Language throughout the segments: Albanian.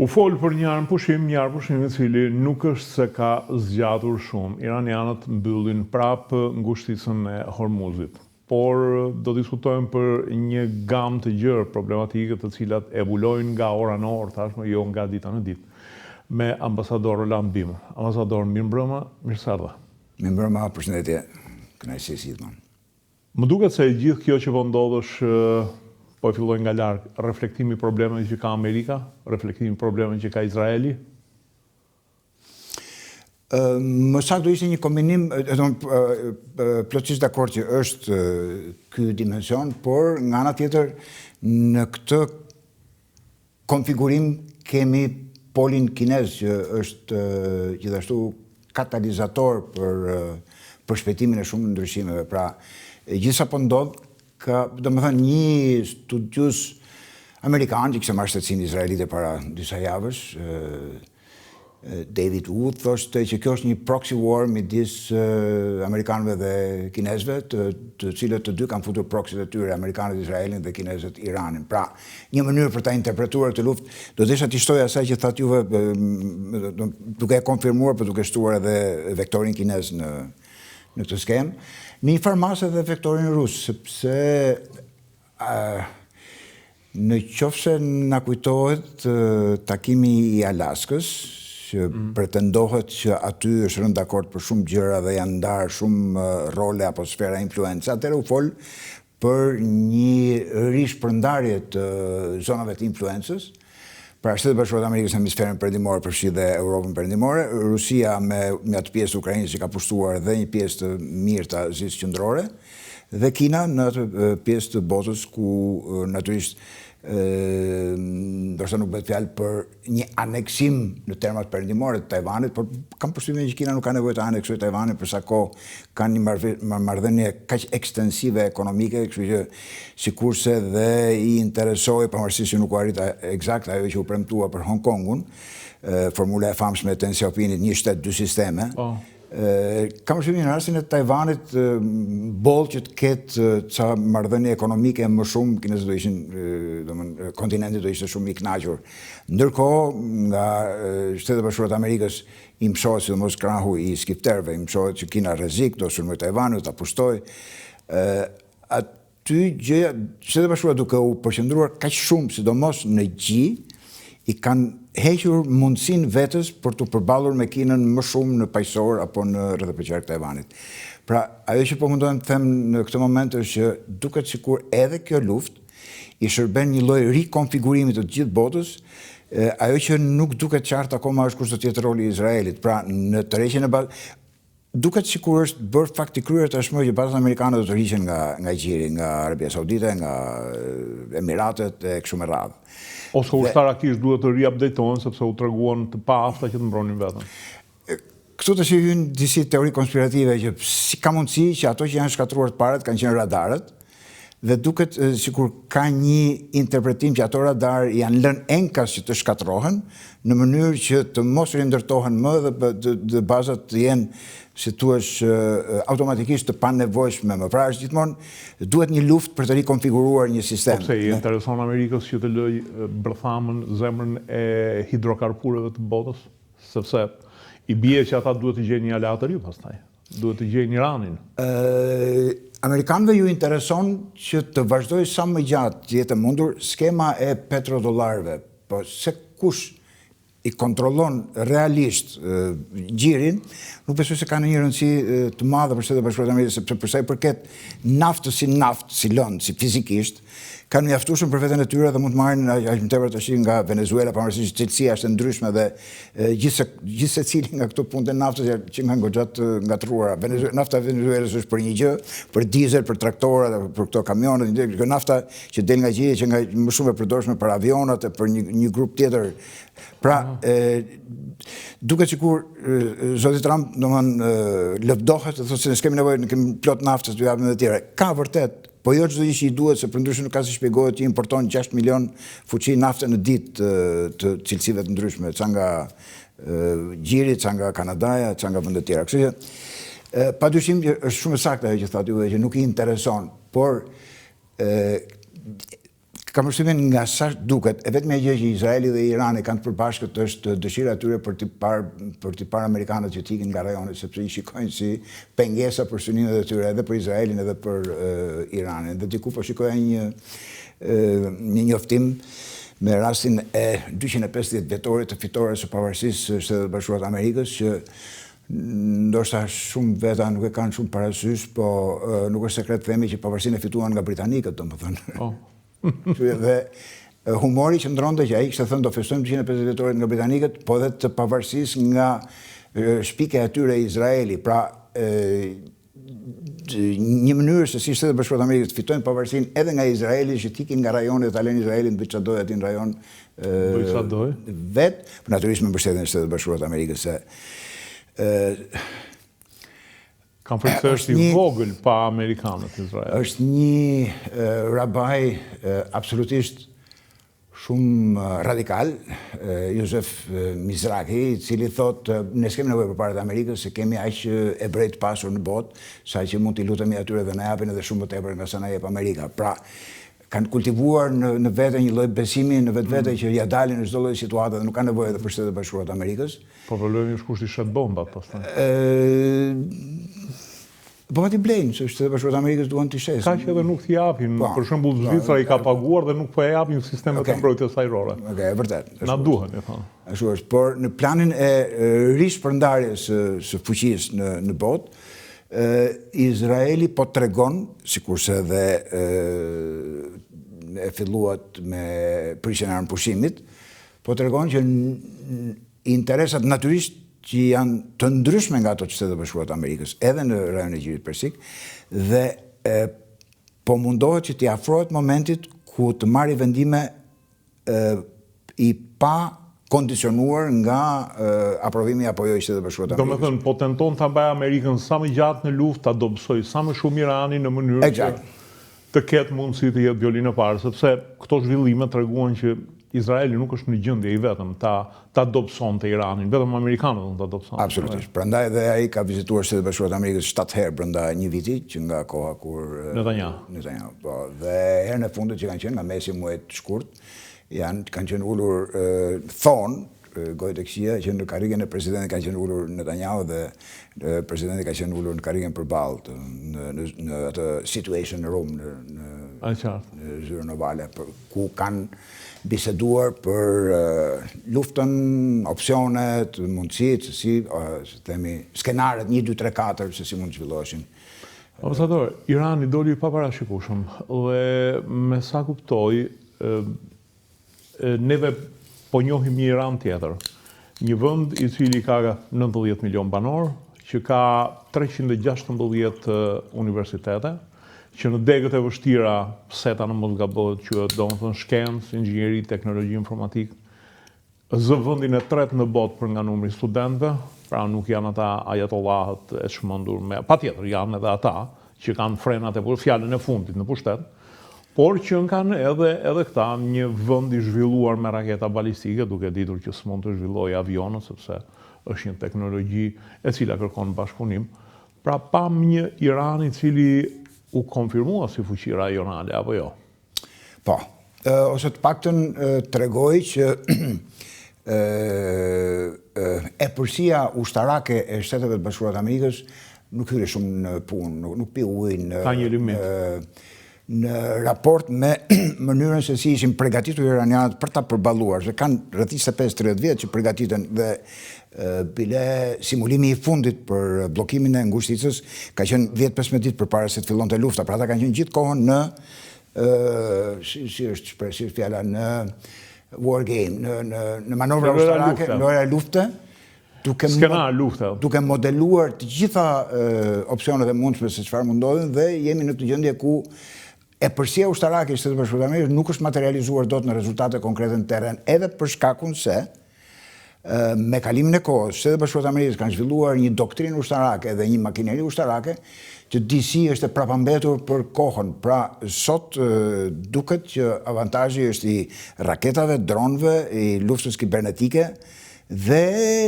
U folë për një pushim i cili nuk është se ka zgjatur shumë. Iranianët mbyllin prapë ngushticën e Hormuzit. Por do diskutojmë për një gamë të gjërë problematike të cilat evolojnë nga ora në orë, tashmë jo nga dita në ditë, me ambasador Roland Bim. Ambasador, mirëmbrëma, mirësardha. Mirëmbrëma, përshëndetje, kënaqësi si gjithmonë. Më duket se gjithë kjo që po ndodhësh po e filloj nga larg, reflektimi i problemeve që ka Amerika, reflektimi i problemeve që ka Izraeli? Më saktë do ishte një kombinim, plotësisht dakord që është ky dimension, por nga ana tjetër në këtë konfigurim kemi polin kinez që është gjithashtu katalizator për shpejtimin e shumë ndryshimeve. Pra, gjithsa po ndodh ka, domethënë, një studius amerikan që kishte marrë shtetësinë izraelite para disa javësh, David Wood, thoshte që kjo është një proxy war midis amerikanëve dhe kinezëve, të cilët të dy kanë futur proxyt e tyre, amerikanët Izraelin dhe kinezët Iranin. Pra, një mënyrë për ta interpretuar këtë luftë, do desha t'i shtoj asaj që thatë juve, duke e konfirmuar, por duke shtuar edhe vektorin kinez në këtë skemë, në një farmasë edhe vektorin rus, sepse në qofse na kujtohet takimi i Alaskës, që pretendohet që aty është rënë dakord për shumë gjëra dhe janë ndarë shumë role apo sfera influence. Atëherë u fol për një rishpërndarje të zonave të influencës, pra Shtetet Bashkuara të Amerikës në hemisferin perëndimor përfshi dhe Europën perëndimore, Rusia me atë pjesë të Ukrainës që ka pushtuar dhe një pjesë të mirë të Azisë qendrore, dhe Kina në atë pjesë të botës ku natyrisht ndoshta nuk bëhet fjalë për një aneksim në termat perëndimore të Tajvanit, por kam përshtypjen që Kina nuk ka nevojë të aneksojë Tajvanin për sa kohë kanë një marrëdhënie kaq ekstensive ekonomike, kështu që sikurse dhe i interesoi, pavarësisht që nuk u arrita eksakt ajo që u premtua për Hong Kongun, formula e famshme e Deng Xiaopingit, një shtet, dy sisteme. Kam përshtypjen në rastin e Tajvanit boll që të ketë ca marrëdhënie ekonomike më shumë, kinezët do ishin, domethënë kontinenti do ishte shumë i kënaqur. Ndërkohë, nga Shtetet Bashkuara të Amerikës i mësohet, sidomos krahu i skifterëve, i mësohet që Kina rrezik, do sulmoj Tajvanin, do ta pushtoj. Aty gjëja, Shtetet Bashkuara duke u përqendruar kaq shumë, sidomos në gji, i kanë hequr mundësinë vetes për të përballur me Kinën më shumë në paqësor apo në rrethëpërqark Tajvanit. Pra, ajo që po mundohem të them në këtë moment është që duket sikur edhe kjo luftë i shërben një lloj rikonfigurimi të gjithë botës, ajo që nuk duket qartë akoma është kush do të jetë roli i Izraelit. Pra, në tërheqjen e duket sikur është bërë fakt i kryer tashmë që bazat amerikane do të rriqen nga gjiri, nga Arabia Saudite, nga Emiratet e kështu me radhë. Ose ushtarakisht duhet të riupdatohen sepse u treguan të paafta që të mbronin veten. Këtu të hyn disi teori konspirative që si ka mundësi që ato që janë shkatruar të parët kanë qenë radarët, dhe duket sikur ka një interpretim që ato radar janë lënë enkas që të shkatrohen në mënyrë që të mos rindërtohen më dhe bazat të jenë, si thuash, automatikisht të panevojshme më. Pra është gjithmonë duhet një luftë për të rikonfiguruar një sistem. Po pse i intereson Amerikës që të lëjë bërthamën zemrën e hidrokarbureve të botës, sepse i bie që ata duhet të gjejnë një aleat të ri pastaj. Duhet të gjejnë Iranin. Amerikanëve ju intereson që të vazhdojë sa më gjatë të jetë mundur skema e petrodollarëve, po se kush i kontrollon realisht gjirin, nuk besoj se ka një rëndësi të madhe për Shtetet Bashkuara të Amerikës, sepse për sa i përket naftës si naftë, si lëndë, si fizikisht, kanë mjaftueshëm për veten e tyre dhe mund të marrin aq më tepër tash nga Venezuela, pavarësisht që cilësia është e ndryshme dhe gjithë secili nga këto punte naftës që nga goxhat ngatruara. Nafta e Venezuelës është për një gjë, për dizel, për traktora, për këto kamionet, kjo nafta që del nga gjiri që nga më shumë e përdorshme për avionat e për një grup tjetër. Pra, duket sikur zoti Trump domethënë lëvdohet dhe thotë se ne kemi nevojë, ne kemi plot naftë të japim edhe të tjera. Ka vërtet, po jo çdo gjë që i duhet, se përndryshe nuk ka si shpjegohet që importon 6 milion fuqi nafte në ditë të cilësive të ndryshme, ca nga gjiri, ca nga Kanadaja, ca nga vende të tjera. Kështu që padyshim që është shumë saktë ajo që thatë juve që nuk i intereson, por Kam përshtypjen nga sa duket, e vetmja gjë që Izraeli dhe Irani kanë të përbashkët është dëshira e tyre për të parë amerikanët që t'ikin nga rajoni, sepse I shikojnë si pengesa për synimet e tyre, edhe për Izraelin edhe për Iranin. Dhe diku po shikoja një njoftim me rastin e 250 vjetorit të fitores së pavarësisë së Shtetet Bashkuara të Amerikës, që ndoshta shumë veta nuk e kanë shumë parasysh, po nuk është sekret themi që pavarësinë e fituan nga britanikët, domethënë. Dhe humori që ndronte që ai kishte thënë do festojmë 250 vjetorit nga britanikët, po edhe të pavarësisë nga shpike e tyre Izraeli. Pra një mënyrë se si Shtetet Bashkuara të Amerikës fitojnë pavarësinë edhe nga Izraeli, që t'ikin nga rajoni dhe ta lënë Izraelin bëj çfarë dojë aty në rajon vet, por natyrisht me mbështetjen e Shtetet Bashkuara të Amerikës se kam frikë është I vogël pa amerikanët Izrael. Është një rabaj absolutisht shumë radikal, Josef Mizrahi, I cili thotë ne s'kemi nevojë përpara të Amerikës, se kemi aq ebrej të pasur në botë, sa që mund t'i lutemi atyre dhe na japin edhe shumë më tepër nga sa na jep Amerika. Pra, kanë kultivuar në vete një lloj besimi në vetvete që ja dalin në çdo lloj situate dhe nuk kanë nevojë edhe për Shtetet Bashkuara të Amerikës. Po problemi është kush I shet bombat pastaj. Po ti blejnë, se Shtetet Bashkuara të Amerikës duan t'i shesin. Kaq edhe nuk t'i japin. Për shembull Zvicra I ka paguar dhe nuk po e japin sistemet e mbrojtjes ajrore. Okej, e vërtet. Na duhen, e thonë. Ashtu është, por në planin e rishpërndarjes së fuqisë në botë, Izraeli po tregon, sikurse dhe e filluat me prishjen e armëpushimit, po tregon që interesat natyrisht që janë të ndryshme nga ato të Shtetet Bashkuara të Amerikës, edhe në rajonin e Gjirit Persik, dhe po mundohet që t'i afrohet momentit ku të marrë vendime I pa kondicionuar nga aprovimi apo jo I Shtetet Bashkuara të Amerikës. Domethënë, po tenton ta bëjë Amerikën sa më gjatë në luftë, ta dobësoj sa më shumë Iranin në mënyrë që të ketë mundësi të jetë violinë e parë, sepse këto zhvillime treguan që Izraeli nuk është në gjendje I vetëm ta dobësonte Iranin, vetëm amerikanët do ta dobësonte. Absolutisht. Prandaj dhe ai ka vizituar Shtetet Bashkuara të Amerikës 7 herë brenda një viti, që nga koha kur Netanyahu. Po, dhe herën e fundit që kanë qenë nga mesi muajit të shkurt, kanë qenë ulur gojët e këqija, që në karrigen e presidentit kanë qenë ulur Netanyahu dhe presidenti ka qenë ulur në karrigen përballë në atë situation room në zyrën ovale, ku kanë biseduar për luftën, opsionet, mundësitë, se themi skenaret 1, 2, 3, 4 se si mund të zhvilloheshin. Ambasador, Irani doli I paparashikueshëm dhe me sa kuptoj, neve po njohim një Iran tjetër. Një vend I cili ka 90 milion banor, që ka 316 universitete, që në degët e vështira, seta në mos gabojë, quhet domethënë shkencë, inxhinieri, teknologji informatik, zë vendin e tretë në botë për nga numri studentëve, pra nuk janë ata ajatollahët e çmendur me, patjetër janë edhe ata që kanë frenat e fjalën e fundit në pushtet, por që kanë edhe këta një vend I zhvilluar me raketa balistike, duke ditur që s'mund të zhvillojë avionët, sepse është një teknologji e cila kërkon bashkëpunim. Pra pam një Iran I cili u konfirmua si fuqi rajonale, apo jo? Po, ose të paktën tregoj që epërsia ushtarake e Shteteve të Bashkuara të Amerikës nuk hyre shumë në punë, nuk pi ujë ka një limit. Në raport me mënyrën se si ishin përgatitur iranianët për ta përballuar, se kanë rreth 25-30 vjet që përgatiten dhe bile simulimi I fundit për bllokimin e ngushticës ka qenë 10-15 ditë përpara se të fillonte lufta, pra ata kanë qenë gjithë kohën në si është fjala, në war game, në manovra ushtarake, në ora lufte, duke modeluar të gjitha opsionet e mundshme se çfarë mund ndodhin, dhe jemi në këtë gjendje ku epërsia ushtarake e Shtetit Bashkuar të Amerikës nuk është materializuar dot në rezultate konkrete në terren, edhe për shkakun se me kalimin e kohës, Shtetet Bashkuara të Amerikës kanë zhvilluar një doktrinë ushtarake dhe një makineri ushtarake që disi është e prapambetur për kohën. Pra, sot duket që avantazhi është I raketave, dronëve, I luftës kibernetike dhe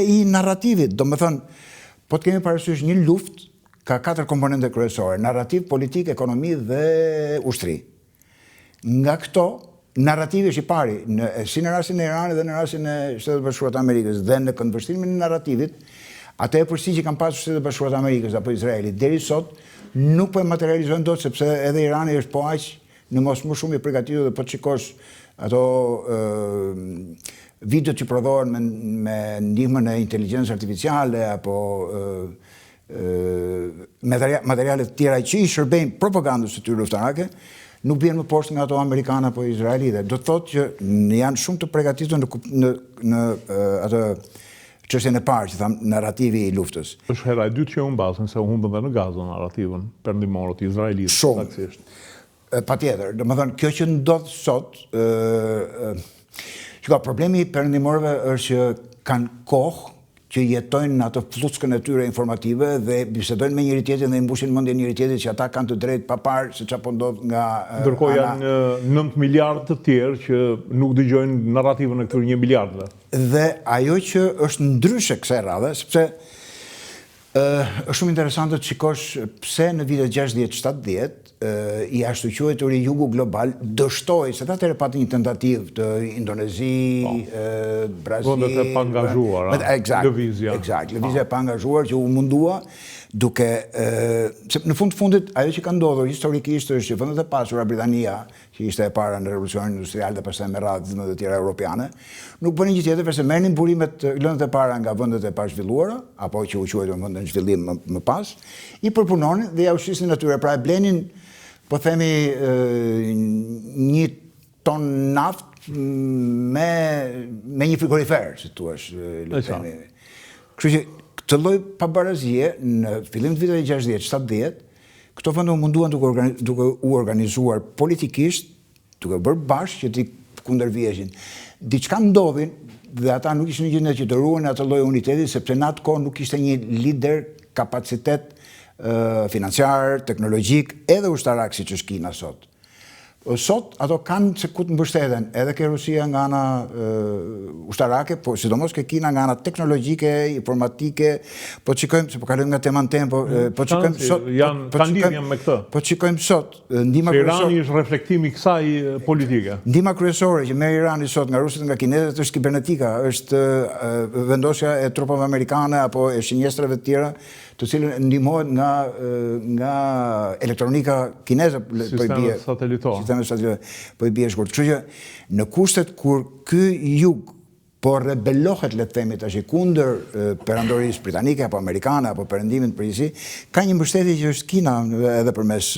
I narrativit. Do me thënë, po të kemi parasysh një luftë ka 4 komponente kryesore: narrativ, politik, ekonomi dhe ushtri. Nga këto, narrativi është i pari, si në rastin e Iranit dhe në rastin e Shtetet Bashkuara të Amerikës, dhe në këndvështrimin e narrativit, atë e përsi që kanë pasur Shtetet Bashkuara të Amerikës apo Izraeli deri sot nuk po e materializojnë dot, sepse edhe Irani është po aq në mos më shumë i përgatitur, dhe po të shikosh ato videot që prodhohen me ndihmën e inteligjencës artificiale apo materiale të tjera që i shërbejnë propagandës së tyre luftarake, nuk bien më poshtë nga ato amerikane apo izraelite. Do të thotë që janë shumë të përgatitur në atë çështjen e parë që tham, narrativi i luftës. Është hera e dytë që u mbasën se u humbën dhe në Gazë narrativën perëndimore të izraelitë. Shumë. Patjetër, domethënë kjo që ndodh sot, shiko, problemi i perëndimorëve është që kanë kohë që jetojnë në atë fluckën e tyre informative dhe bisedojnë me njëri tjetrin dhe i mbushin mendjen njëri tjetrit që ata kanë të drejtë pa parë se çfarë po ndodh nga ndërkohë janë 9 miliardë të tjerë që nuk dëgjojnë narrativën e këtyre 1 miliardëve. Dhe ajo që është ndryshe kësaj radhe, sepse është shumë interesante të shikosh pse në vitet 60-70 i ashtuquajturi jugu global dështoi, se atëherë pati një tentativë të Indonezi, Brazil, vendet e paangazhuara, lëvizja. Eksakt, lëvizja e paangazhuar që u mundua duke se në fundit ajo që ka ndodhur historikisht është që vendet e pasura, Britania, që ishte e para në revolucionin industrial dhe pastaj me radhë vendet e tjera europiane, nuk bënin gjë tjetër se merrnin burimet lëndët e para nga vendet e pazhvilluara, apo që u quajtur vende në zhvillim më pas, i përpunonin dhe ja ushisin atyre, pra e blenin, po themi, 1 ton naft me një frigorifer, si thua, le të themi. Kështu që këtë lloj pabarazie në fillim të viteve 60-70, këto vende u munduan duke u organizuar politikisht, duke bërë bashkë që t'i kundërvjeshin. Diçka ndodhin dhe ata nuk ishin në gjendje që të ruajnë atë lloj uniteti, sepse në atë kohë nuk ishte një lider kapacitet financiar, teknologjik, edhe ushtarak siç është Kina sot. Sot ato kanë se ku të mbështeten, edhe ke Rusia nga ana ushtarake, po sidomos ke Kina nga ana teknologjike, informatike, po shikojmë se po kalojmë nga tema në tempo, po shikojmë sot kanë lidhje me këtë. Po shikojmë sot, ndihma kryesore. Irani është reflektimi i kësaj politike. Ndihma kryesore që merr Irani sot nga rusit dhe nga kinezët është kibernetika, është vendosja e trupave amerikane apo e shinjestrave të tjera, të cilën ndihmohet nga elektronika kineze, Sistemi satelitor. Po i bie shkurt. Kështu që në kushtet kur ky jug po rebelohet, le të themi tash, kundër perandorisë britanike apo amerikane apo perëndimit në përgjithësi, ka një mbështetje që është Kina edhe përmes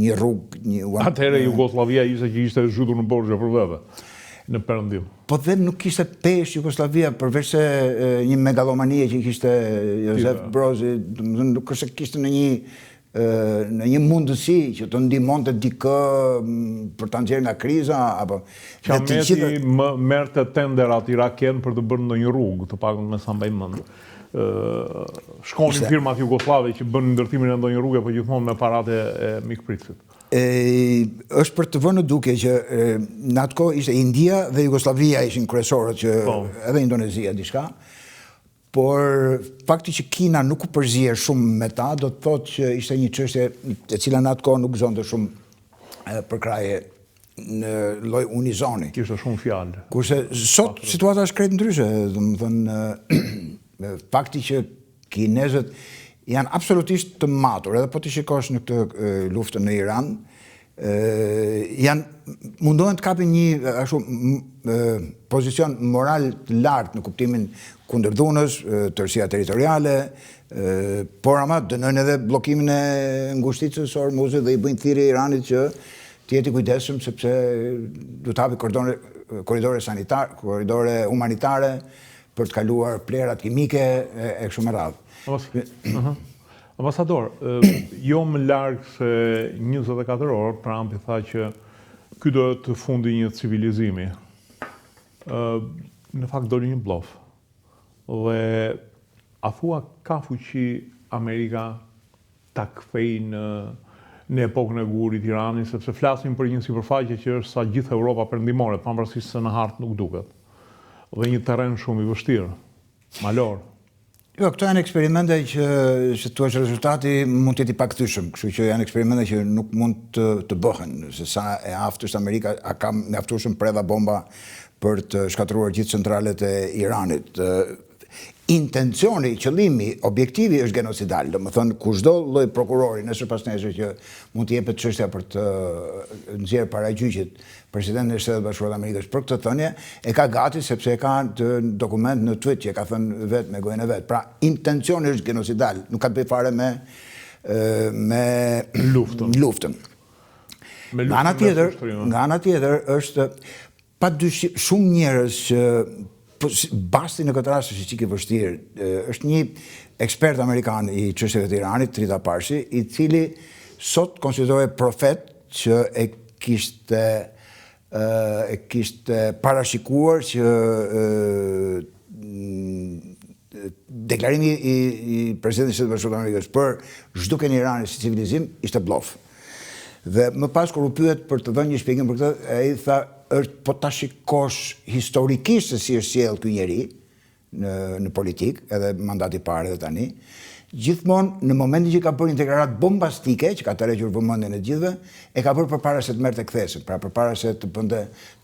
një rrugë, atëherë Jugosllavia ishte zhytur në borxhe për vete në perëndim. Po dhe nuk kishte pesh Jugoslavia, përveç se një megalomanie që kishte Josef Brozi, nuk është se kishte në një mundësi që të ndihmonte dikë për ta nxjerrë nga kriza apo Qameti merrte tenderat irakian për të bërë ndonjë rrugë, të paktën me sa mbaj mend. Shkonin firmat jugoslave që bën ndërtimin e ndonjë rruge, po gjithmonë me paratë e mikpritësit. Është për të vënë në duke që në atë kohë ishte India dhe Jugoslavia ishin kryesorët, që edhe Indonezia diçka, por fakti që Kina nuk u përzier shumë me ta, do të thotë që ishte një çështje e cila në atë kohë nuk gëzonte shumë përkraje në lloj unizoni. Kishte shumë fjalë. Kurse sot situata është krejt ndryshe, domethënë fakti që kinezët janë absolutisht të matur, edhe po të shikosh në këtë luftën në Iran, mundohen të kapin një pozicion moral të lartë në kuptimin kundërdhunës, tërësia territoriale, por ama dënojnë edhe bllokimin e ngushticës së Hormuzit dhe i bëjnë thirrje Iranit që të jetë i kujdesshëm, sepse do të hapi korridore sanitar, korridore humanitare për të kaluar plerat kimike e kështu me radhë. Ambasador, jo më larg se 24 orë, Trump i tha që ky do të fundi një civilizimi. Në fakt doli një bllaf. Dhe a thua ka fuqi Amerika ta kthej në epokën e gurit Iranin, sepse flasim për një sipërfaqe që është sa gjithë Europa perëndimore, pavarësisht se në hartë nuk duket. Dhe një terren shumë i vështirë, malor. Jo, këto janë eksperimente që thua rezultati mund të jetë i pakthyeshëm, kështu që janë eksperimente që nuk mund të bëhen, se sa e aftë është Amerika, a ka mjaftueshëm predha bomba për të shkatëruar gjithë centralet e Iranit. Intencioni, qëllimi, objektivi është genocidal. Domethënë, kushdo lloj prokurori nesër pas nesër që mund të jepet çështja për të nxjerrë para gjyqit presidentin e Shtetit Bashkuar të Amerikës për këtë thënie, e ka gati sepse e ka dokument në tweet që e ka thënë vetë me gojën e vet. Pra, intencioni është genocidal, nuk ka të bëjë fare me luftën. Nga ana tjetër është padyshim shumë njerëz që Basti në këtë rast është çik i vështirë. Është një ekspert amerikan i çështjeve të Iranit, Trita Parsi, i cili sot konsiderohet profet që e kishte parashikuar që deklarimi i presidentit të Shtetit Bashkuar të Amerikës për zhdukjen e Iranit si civilizim ishte bllaf. Dhe më pas kur u pyet për të dhënë një shpjegim për këtë, ai tha është po ta shikosh historikisht se si është sjell ky njeri në politik, edhe mandati i parë dhe tani, gjithmonë në momentin që ka bërë një deklaratë bombastike, që ka tërhequr vëmendjen e gjithëve, e ka bërë përpara se të merrte kthesën, pra përpara se të bënte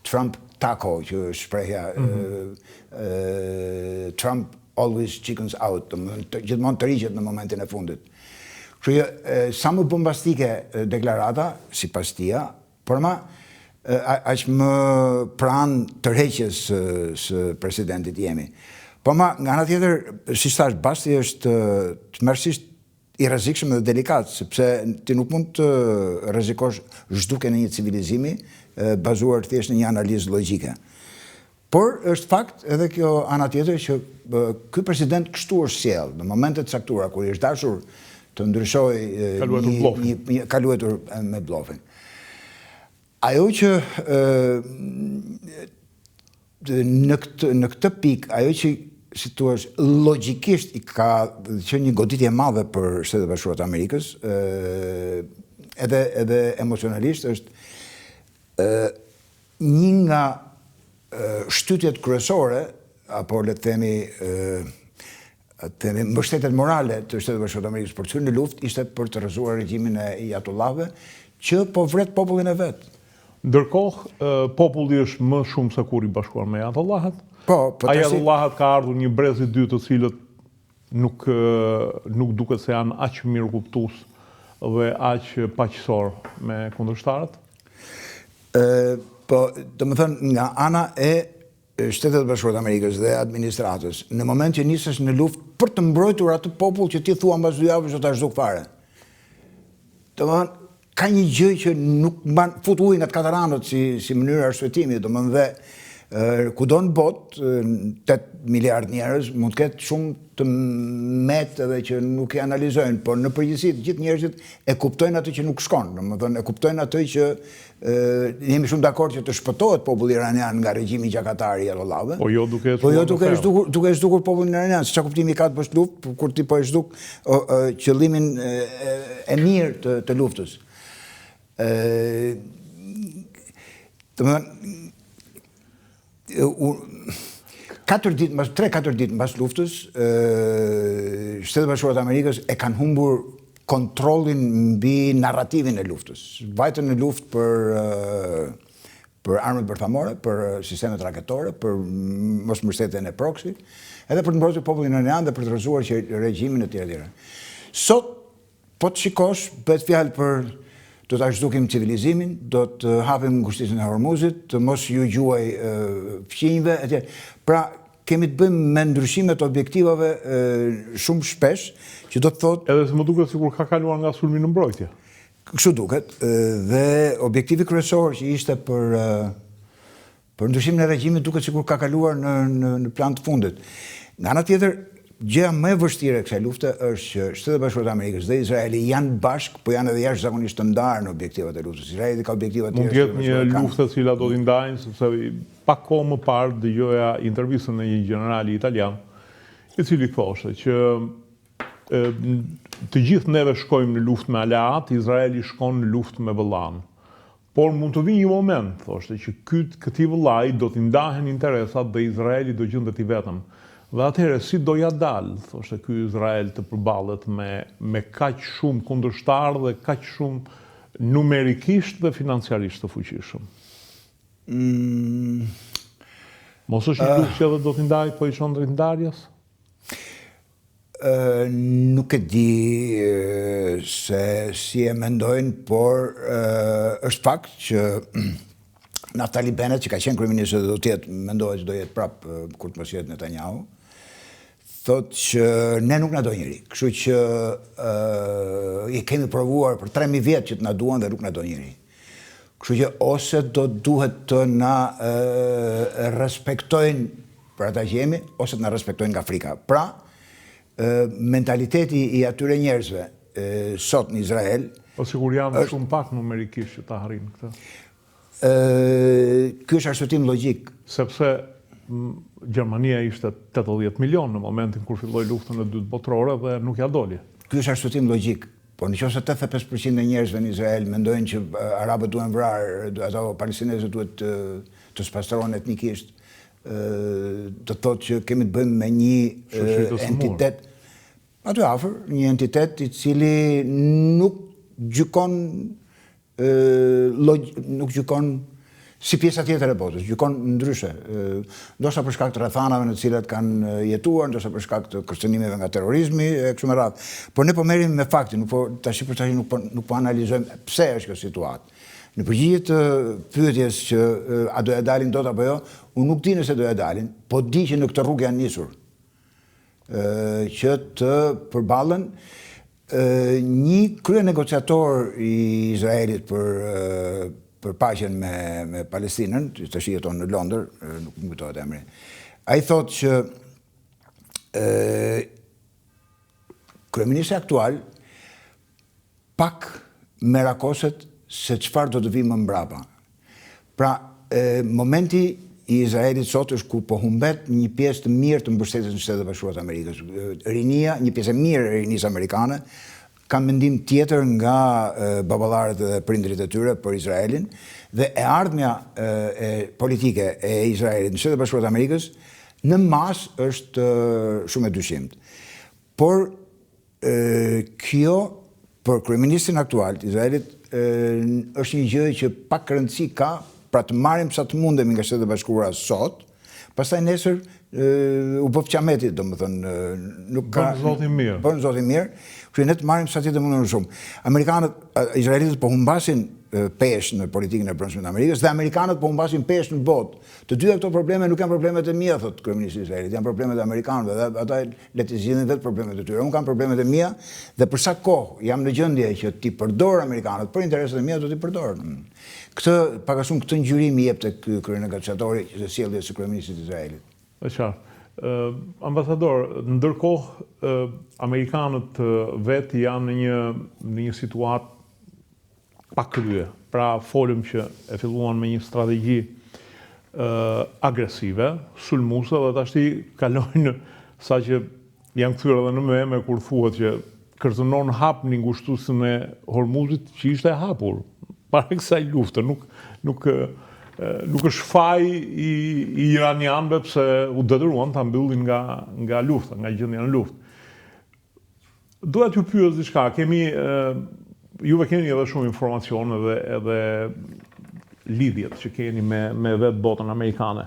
Trump taco, që është shprehja Trump always chickens out, gjithmonë tërhiqet në momentin e fundit. Kështu sa më bombastike deklarata, sipas tia, por ma aq më pranë tërheqjes së presidentit jemi. Po ma, nga ana tjetër, si thash, Basti është tmerrsisht i rrezikshëm dhe delikat, sepse ti nuk mund të rrezikosh zhdukjen e një civilizimi bazuar thjesht në një analizë logjike. Por është fakt edhe kjo ana tjetër që ky president kështu është sjell, në momente të caktuara kur i është dashur të ndryshojë ka luetur me bllofin. Ajo që në këtë pikë, ajo që si thua logjikisht i ka qenë një goditje e madhe për Shtetet Bashkuara të Amerikës, edhe emocionalisht është një nga shtytjet kryesore, apo le të themi mbështetjet morale të Shtetit Bashkuar të Amerikës për të hyrë në luftë ishte për të rrëzuar regjimin e Ayatollahëve, që po vret popullin e vet. Ndërkohë, populli është më shumë se kur i bashkuar me Ayatollahët. Ayatollahët ka ardhur një brez i dytë të cilët nuk duket se janë aq mirëkuptues dhe aq paqësor me kundërshtarët. Po, domethënë nga ana e Shtetet Bashkuara të Amerikës dhe administratës, në moment që nisesh në luftë për të mbrojtur atë popull që ti thua mbas 2 javësh do ta zhduk fare. Domethënë ka një gjë që nuk fut ujë nga të kataranët si mënyrë arsyetimi, domethënë dhe kudo në botë 8 miliard njerëz mund të ketë shumë të metë edhe që nuk e analizojnë, por në përgjithësi të gjithë njerëzit e kuptojnë atë që nuk shkon, domethënë e kuptojnë atë që jemi shumë dakord që të shpëtohet populli iranian nga regjimi gjakatar i Ayatollahëve. Po jo duke zhdukur popullin iranian, se çka kuptimi ka të bësh luftë kur ti po e zhduk qëllimin e mirë të luftës. Domethënë 3-4 ditë mbas luftës, Shtetet Bashkuara të Amerikës e kanë humbur kontrollin mbi narrativin e luftës. Vajtën në luftë për armët bërthamore, për sistemet raketore, për mosmbështetjen e proxy, edhe për të mbrojtur popullin iranian dhe për të rrëzuar regjimin e tjerë. Sot, po të shikosh, bëhet fjalë për do ta zhdukim civilizimin, do të hapim ngushticën e Hormuzit, të mos ju gjuaj fqinjve, etj. Pra, kemi të bëjmë me ndryshimet objektivave shumë shpesh, që do të thotë... Edhe se më duket sikur ka kaluar nga sulmi në mbrojtje. Kështu duket, dhe objektivi kryesor që ishte për ndryshimin e regjimit duket sikur ka kaluar në plan të fundit. Nga ana tjetër, gjëja më e vështirë e kësaj lufte është që Shtetet Bashkuara të Amerikës dhe Izraeli janë bashkë, po janë edhe jashtëzakonisht të ndarë në objektivat e luftës. Izraeli ka objektiva të tjera. Mund të jetë një luftë e cila do t'i ndajnë, sepse pak kohë më parë dëgjoja intervistën e një generali italian, i cili thoshte që të gjithë neve shkojmë në luftë me aleat, Izraeli shkon në luftë me vëllan. Por mund të vijë një moment, thoshte, që këtij vëllai do t'i ndahen interesat dhe Izraeli do gjendet i vetëm. Dhe atëherë, si doja dalë, thoshte ky Izrael të përballet me kaq shumë kundërshtar dhe kaq shumë numerikisht dhe financiarisht të fuqishëm? Mos është i duhet që edhe do t'i ndaj pozicionin ndarjes? Nuk e di se si e mendojnë, por është fakt që Naftali Bennett, që ka qenë kryeminist dhe do të jetë, mendohet që do jetë prapë kur të mos jetë Netanyahu, thot që ne nuk na do njëri. Kështu që i kemi provuar për 3000 vjet që të na duan dhe nuk na do njëri. Kështu që ose do duhet të na respektojnë për ata që jemi, ose të na respektojnë nga frika. Pra, mentaliteti i atyre njerëzve sot në Izrael... Po sigur janë shumë pak numerikisht që ta harrin këtë. Ky është arsyetim logjik. Sepse Gjermania ishte 80 milion në momentin kur filloi luftën e dytë botërore dhe nuk ja doli. Ky është arsyetim logjik. Po nëse 85% e njerëzve në Izrael mendojnë që arabët duhen vrarë, ato palestinezët duhet të spastrohen etnikisht, të thotë që kemi të bëjmë me një entitet aty afër, një entitet i cili nuk gjykon si pjesa tjetër e botës, gjykon ndryshe. Ndoshta për shkak të rrethanave në të cilat kanë jetuar, ndoshta për shkak të kërcënimeve nga terrorizmi e kështu me radhë. Por ne po merremi me faktin, tash nuk po analizojmë pse është kjo situatë. Në përgjigje të pyetjes që a do ja dalin dot apo jo, unë nuk di nëse do ja dalin, po di që në këtë rrugë janë nisur që të përballen një krye negociator i Izraelit për paqen me Palestinën, tash jeton në Londër, nuk më kujtohet emri. Ai thotë që kryeministri aktual pak merakoset se çfarë do të vi më mbrapa. Pra, momenti i Izraelit sot është ku po humbet një pjesë të mirë të mbështetjes në Shtetet Bashkuara të Amerikës. Rinia, një pjesë e mirë e rinisë amerikane, ka mendim tjetër nga baballarët dhe prindrit e tyre për Izraelin, dhe e ardhmja politike e Izraelit në Shtetet Bashkuara të Amerikës në masë është shumë e dyshimt. Por kjo për kryeministrin aktual të Izraelit është një gjë që pak rëndësi ka, pra të marrim sa të mundemi nga Shtetet Bashkuara sot, pastaj nesër u bë qameti, domethënë nuk ka bën Zoti mirë. Bën Zoti mirë. Kështu ne të marrim sa të mundemi shumë. Amerikanët, izraelitët po humbasin peshë në politikën e brendshme të Amerikës dhe amerikanët po humbasin peshë në botë. Të dyja këto probleme nuk janë problemet e mia, thot kryeministri i Izraelit, janë problemet e amerikanëve dhe ata le të zgjidhin vetë problemet e tyre. Unë kam problemet e mia dhe për sa kohë jam në gjendje që ti përdor amerikanët për interesat e mia, do t'i përdor. Këtë pak a shumë këtë ngjyrim i jep tek kryenegociatori që sjelljes së kryeministrit të Izraelit. Është qartë. Ambasador, ndërkohë amerikanët vetë janë në një situatë pa krye. Pra folëm që e filluan me një strategji agresive, sulmuese, dhe tashti kalojnë saqë janë kthyer edhe në me kur thuhet që kërcënon hap një ngushtuesin e Hormuzit që ishte e hapur para kësaj lufte. Nuk është faj i iranianëve pse u detyruan ta mbyllin nga lufta, nga gjendja në luftë. Doja t'ju pyes diçka, juve keni edhe shumë informacion edhe lidhjet që keni me vetë botën amerikane.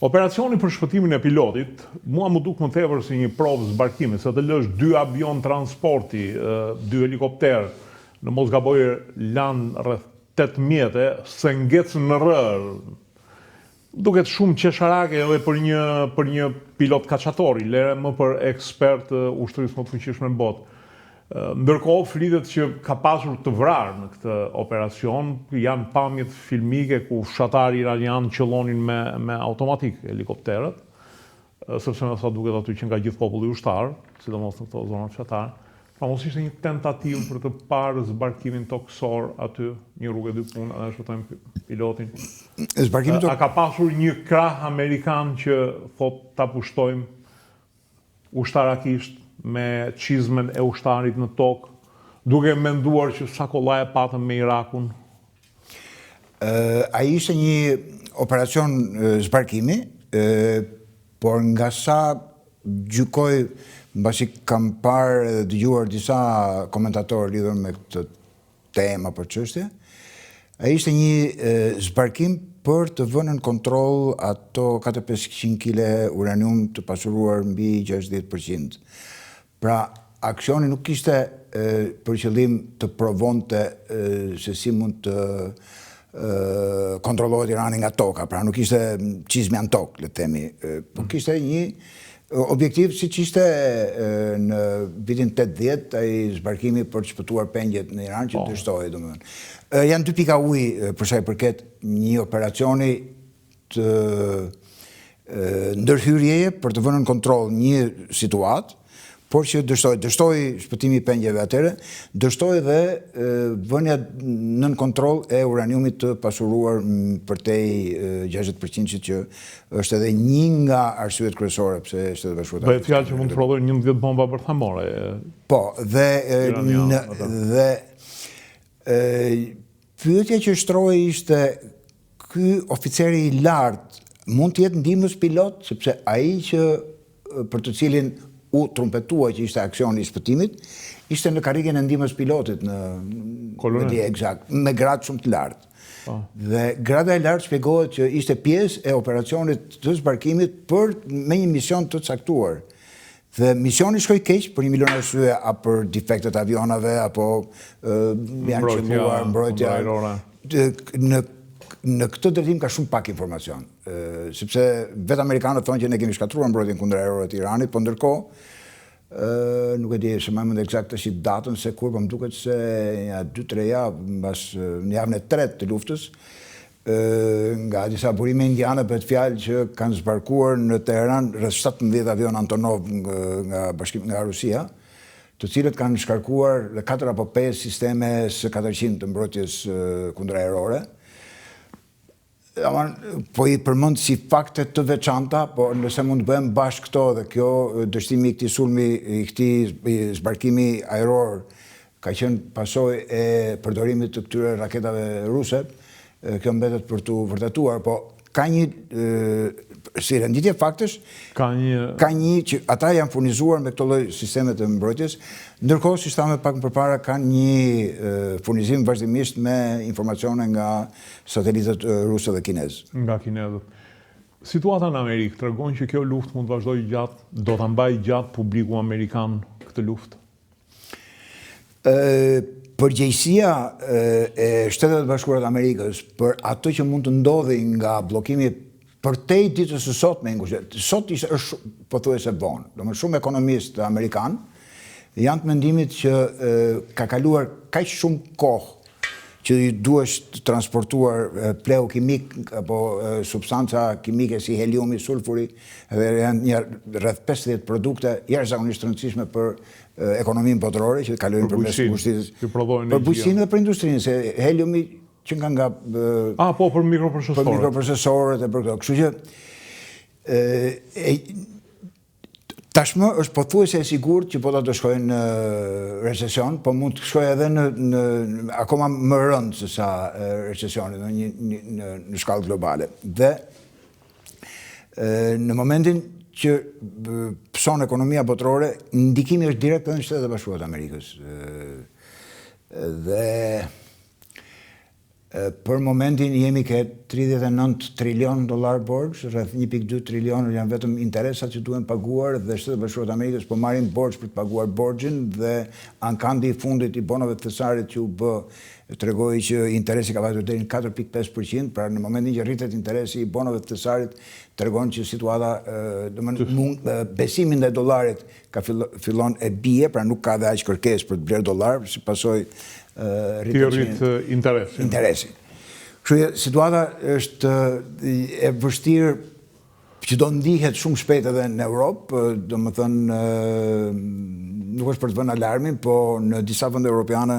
Operacioni për shpëtimin e pilotit, mua më duk më tepër si një provë zbarkimi, se të lësh 2 avion transporti, 2 helikopter, në mos gaboj lanë rreth 8 mjete, se ngecën në rër. Duket shumë qesharake edhe për një pilot kaçatori, lere më për ekspert ushtrisë më të fuqishme në botë. Ndërkohë flitet që ka pasur të vrarë në këtë operacion, janë pamjet filmike ku fshatarë iranianë qëllonin me automatik helikopterët, sepse me sa duket aty që nga gjithë populli ushtar, sidomos në këto zona fshatare. Pra mos ishte një tentativë për të parë zbarkimin tokësor aty, një rrugë e dy punë, edhe shpëtojmë pilotin. A ka pasur një krah amerikan që thot ta pushtojmë ushtarakisht me çizmen e ushtarit në tokë, duke menduar që sa kollaj e patëm me Irakun? Ai ishte një operacion zbarkimi, por nga sa gjykoj, mbasi kam parë dhe dëgjuar disa komentatorë lidhur me këtë temë apo çështje, ai ishte një zbarkim për të vënë në kontroll ato 400-500 kg uranium të pasuruar mbi 60%. Pra, aksioni nuk kishte për qëllim të provonte se si mund të kontrollohet Irani nga toka, pra nuk ishte qizmi anë tokë, le të themi, po kishte një objektiv si që ishte në vitin 80, ai zbarkimi për të shpëtuar pengjet në Iran që dështoi, domethënë. Janë dy pika ujë për sa i përket një operacioni të ndërhyrjeje për të vënë në kontroll një situatë, por që dështoi shpëtimi i pengjeve atëre, dështoi dhe vënia nën kontroll e uraniumit të pasuruar përtej 60% që është edhe një nga arsyet kryesore pse Shtetet Bashkuara. Bëhet fjalë që mund të prodhojnë 11 bomba bërthamore. Po, dhe pyetja që shtroi ishte ky oficeri i lartë mund të jetë ndihmës pilot, sepse ai që për të cilin u trumpetua që ishte aksioni i shpëtimit, ishte në karrigen e ndihmës pilotit me gradë shumë të lartë. Dhe grada e lartë shpjegohet që ishte pjesë e operacionit të zbarkimit me një mision të caktuar. Dhe misioni shkoi keq për 1 milion arsye, apo për defektet avionave, apo janë qelluar mbrojtja. Në këtë drejtim ka shumë pak informacion, sepse vetë amerikanët thonë që ne kemi shkatruar mbrojtjen kundër aerore të Iranit, po ndërkohë nuk e di se më mend eksakt tash datën se kur, po më duket se 2-3 javë mbas në javën e 3 të luftës, nga disa burime indiane bëhet fjalë që kanë zbarkuar në Teheran rreth 17 avion Antonov nga Rusia, të cilët kanë shkarkuar 4 apo 5 sisteme S-400 të mbrojtjes kundër aerore. Po i përmend si fakte të veçanta, po nëse mund të bëjmë bashkë këto dhe kjo dështimi i këtij sulmi, i këtij zbarkimi ajror ka qenë pasojë e përdorimit të këtyre raketave ruse, kjo mbetet për tu vërtetuar, po ka një si renditje faktesh, ka një që ata janë furnizuar me këto lloj sisteme të mbrojtjes, ndërkohë si thamë pak më përpara kanë një furnizim vazhdimisht me informacione nga satelitët rusë dhe kinezë. Nga kinezët. Situata në Amerikë tregon që kjo luftë mund të vazhdojë gjatë, do ta mbajë gjatë publiku amerikan këtë luftë. Përgjegjësia e Shtetet Bashkuara të Amerikës për ato që mund të ndodhi nga bllokimi përtej ditës së sotme, sot është pothuajse vonë. Domethënë shumë ekonomistë amerikanë janë të mendimit që ka kaluar kaq shumë kohë që i duhet transportuar pleu kimik apo substanca kimike si heliumi, sulfuri, dhe janë rreth 50 produkte jashtëzakonisht të rëndësishme për ekonominë botërore që kalojnë përmes kushtit për bujqësinë dhe për industrinë, se heliumi që nga për mikroprocesorët. Për mikroprocesorët e për këto. Kështu që tashmë është pothuajse e sigurt që po do të shkojnë në recesion, po mund të shkojë edhe në akoma më rënd se sa recesioni në shkallë globale. Dhe në momentin që pëson ekonomia botërore, ndikimi është direkt edhe në Shtetet Bashkuara të Amerikës. Dhe për momentin jemi ke 39 trilion dollar borx, rreth 1.2 trilion janë vetëm interesat që duhen paguar dhe Shtetet Bashkuara të Amerikës po marrin borx për të paguar borxhin dhe ankandi i fundit i bonave të thesarit që u bë tregoi që interesi ka vajtur deri në 4.5%, pra në momentin që rritet interesi i bonave të thesarit tregon që situata, besimi ndaj dollarit fillon e bie, pra nuk ka dhe aq kërkesë për të bler dollar, si pasojë rrit interesi. Kështu situata është e vështirë që do ndihet shumë shpejt edhe në Europë, domethënë nuk është për të vënë alarmin, po në disa vende europiane